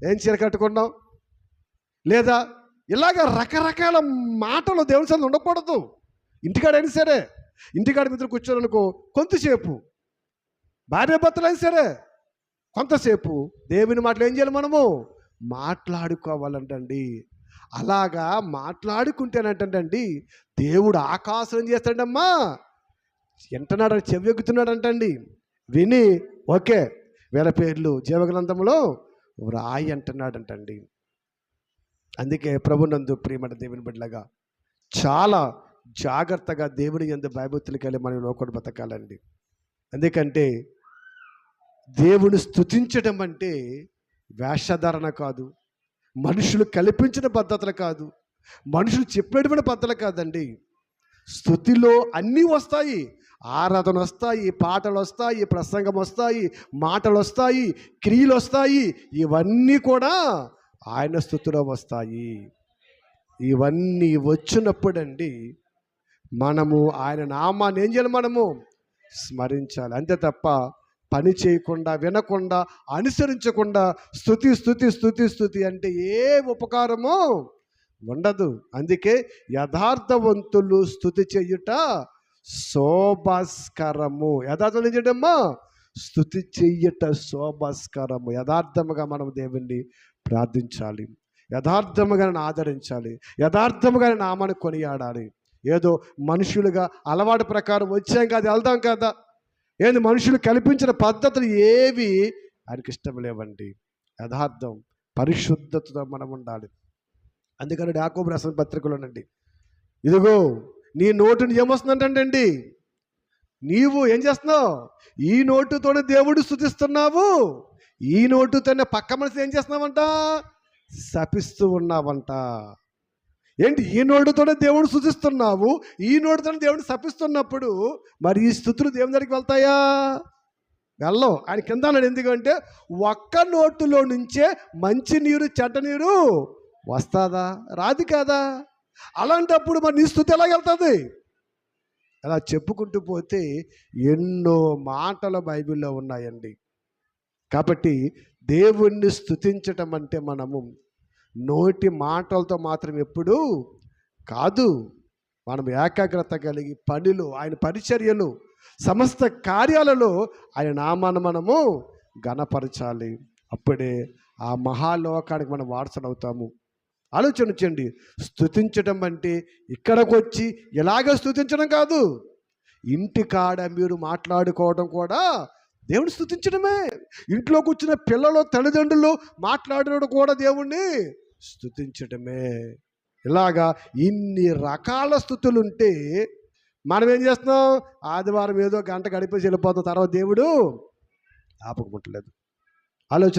S1: ఏం చీర కట్టుకున్నావు, లేదా ఇలాగ రకరకాల మాటలు దేవుని సన్నిధిలో ఉండకూడదు. ఇంటికాడైనా సరే, ఇంటికాడ మిత్రులు కూర్చోనుకో కొంతసేపు, భార్య భర్తలైనా సరే కొంతసేపు దేవుని మాటలు ఏం చేయాలి, మనము మాట్లాడుకోవాలంటండి. అలాగా మాట్లాడుకుంటేనంటండి దేవుడు ఆకాశం ఏం చేస్తాడమ్మా, వింటున్నాడు, చెవిక్కుతున్నాడంటండి. విని ఓకే వీళ్ళ పేర్లు జీవగ్రంథంలో వ్రాయి అంటున్నాడంటండి. అందుకే ప్రభునందు ప్రియమైన దేవుని బిడ్డలాగా చాలా జాగ్రత్తగా దేవుని యందు భయభక్తులకి వెళ్ళి మనం లోకం బతకాలండి. ఎందుకంటే దేవుని స్తుతించడం అంటే వేషధారణ కాదు, మనుషులు కల్పించిన పద్ధతులు కాదు, మనుషులు చెప్పేటువంటి పద్ధతులు కాదండి. స్తుతిలో అన్నీ వస్తాయి, ఆరాధన వస్తాయి, పాటలు వస్తాయి, ప్రసంగం వస్తాయి, మాటలు వస్తాయి, క్రియలు వస్తాయి. ఇవన్నీ కూడా ఆయన స్తుతిలో వస్తాయి. ఇవన్నీ వచ్చినప్పుడండి మనము ఆయన నామాన్ని ఏం చేయాలి, మనము స్మరించాలి. అంతే తప్ప పని చేయకుండా, వినకుండా, అనుసరించకుండా స్తుతి స్తుతి స్తుతి స్తుతి అంటే ఏ ఉపకారము ఉండదు. అందుకే యథార్థవంతులు స్తుతి చెయ్యుట శోభస్కరము. యథార్థం ఏం చేయడమ్మా, స్తుతి చెయ్యట శోభస్కరము. యథార్థముగా మనం దేవుణ్ణి ప్రార్థించాలి, యథార్థముగా ఆదరించాలి, యథార్థముగా నామాన్ని కొనియాడాలి. ఏదో మనుషులుగా అలవాటు ప్రకారం వచ్చాం కాదు, వెళ్దాం కదా, ఏంది మనుషులు కల్పించిన పద్ధతులు ఏవి ఆయనకి ఇష్టం లేవండి. యథార్థం పరిశుద్ధతతో మనం ఉండాలి. అందుకని యాకోబు రాసిన పత్రికలోనండి, ఇదిగో నీ నోటుని ఏమొస్తుందంటండి, నీవు ఏం చేస్తున్నావు, ఈ నోటుతోనే దేవుడు స్తుతిస్తున్నావు, ఈ నోటుతోనే పక్క మనిషి ఏం చేస్తున్నావంట, శపిస్తూ ఉన్నావంట. ఏంటి, ఈ నోటుతోనే దేవుడు స్తుతిస్తున్నావు, ఈ నోటుతోనే దేవుడు శపిస్తున్నప్పుడు మరి ఈ స్తుతులు దేవుని దగ్గరికి వెళ్తాయా, వెళ్ళవు. ఆయన కింద అన్నాడు, ఎందుకంటే ఒక్క నోటులో నుంచే మంచి నీరు చెడ్డ నీరు వస్తుందా, రాదు కదా. అలాంటప్పుడు మరి నీ స్తుతి ఎలా వెళ్తుంది. అలా చెప్పుకుంటూ పోతే ఎన్నో మాటలు బైబిల్లో ఉన్నాయండి. కాబట్టి దేవుణ్ణి స్తుతించటం అంటే మనము నోటి మాటలతో మాత్రం ఎప్పుడూ కాదు, మనం ఏకాగ్రత కలిగి పనులు, ఆయన పరిచర్యలు, సమస్త కార్యాలలో ఆయన నామాన్ని మనము ఘనపరచాలి. అప్పుడే ఆ మహాలోకానికి మనం వారసులవుతాము. ఆలోచించండి, స్తుతించడం అంటే ఇక్కడికి వచ్చి ఇలాగ స్తుతించడం కాదు, ఇంటికాడ మీరు మాట్లాడుకోవడం కూడా దేవుని స్తుతించడమే. ఇంట్లో కూర్చున్న పిల్లలు, తల్లిదండ్రులు మాట్లాడడం కూడా దేవుణ్ణి స్తుతించడమే. ఇలాగా ఇన్ని రకాల స్తుతులు ఉంటే మనం ఏం చేస్తున్నాం, ఆదివారం ఏదో గంట గడిపేసి వెళ్ళిపోతాం, తర్వాత దేవుడు ఆపకముట్టలేదు. ఆలోచన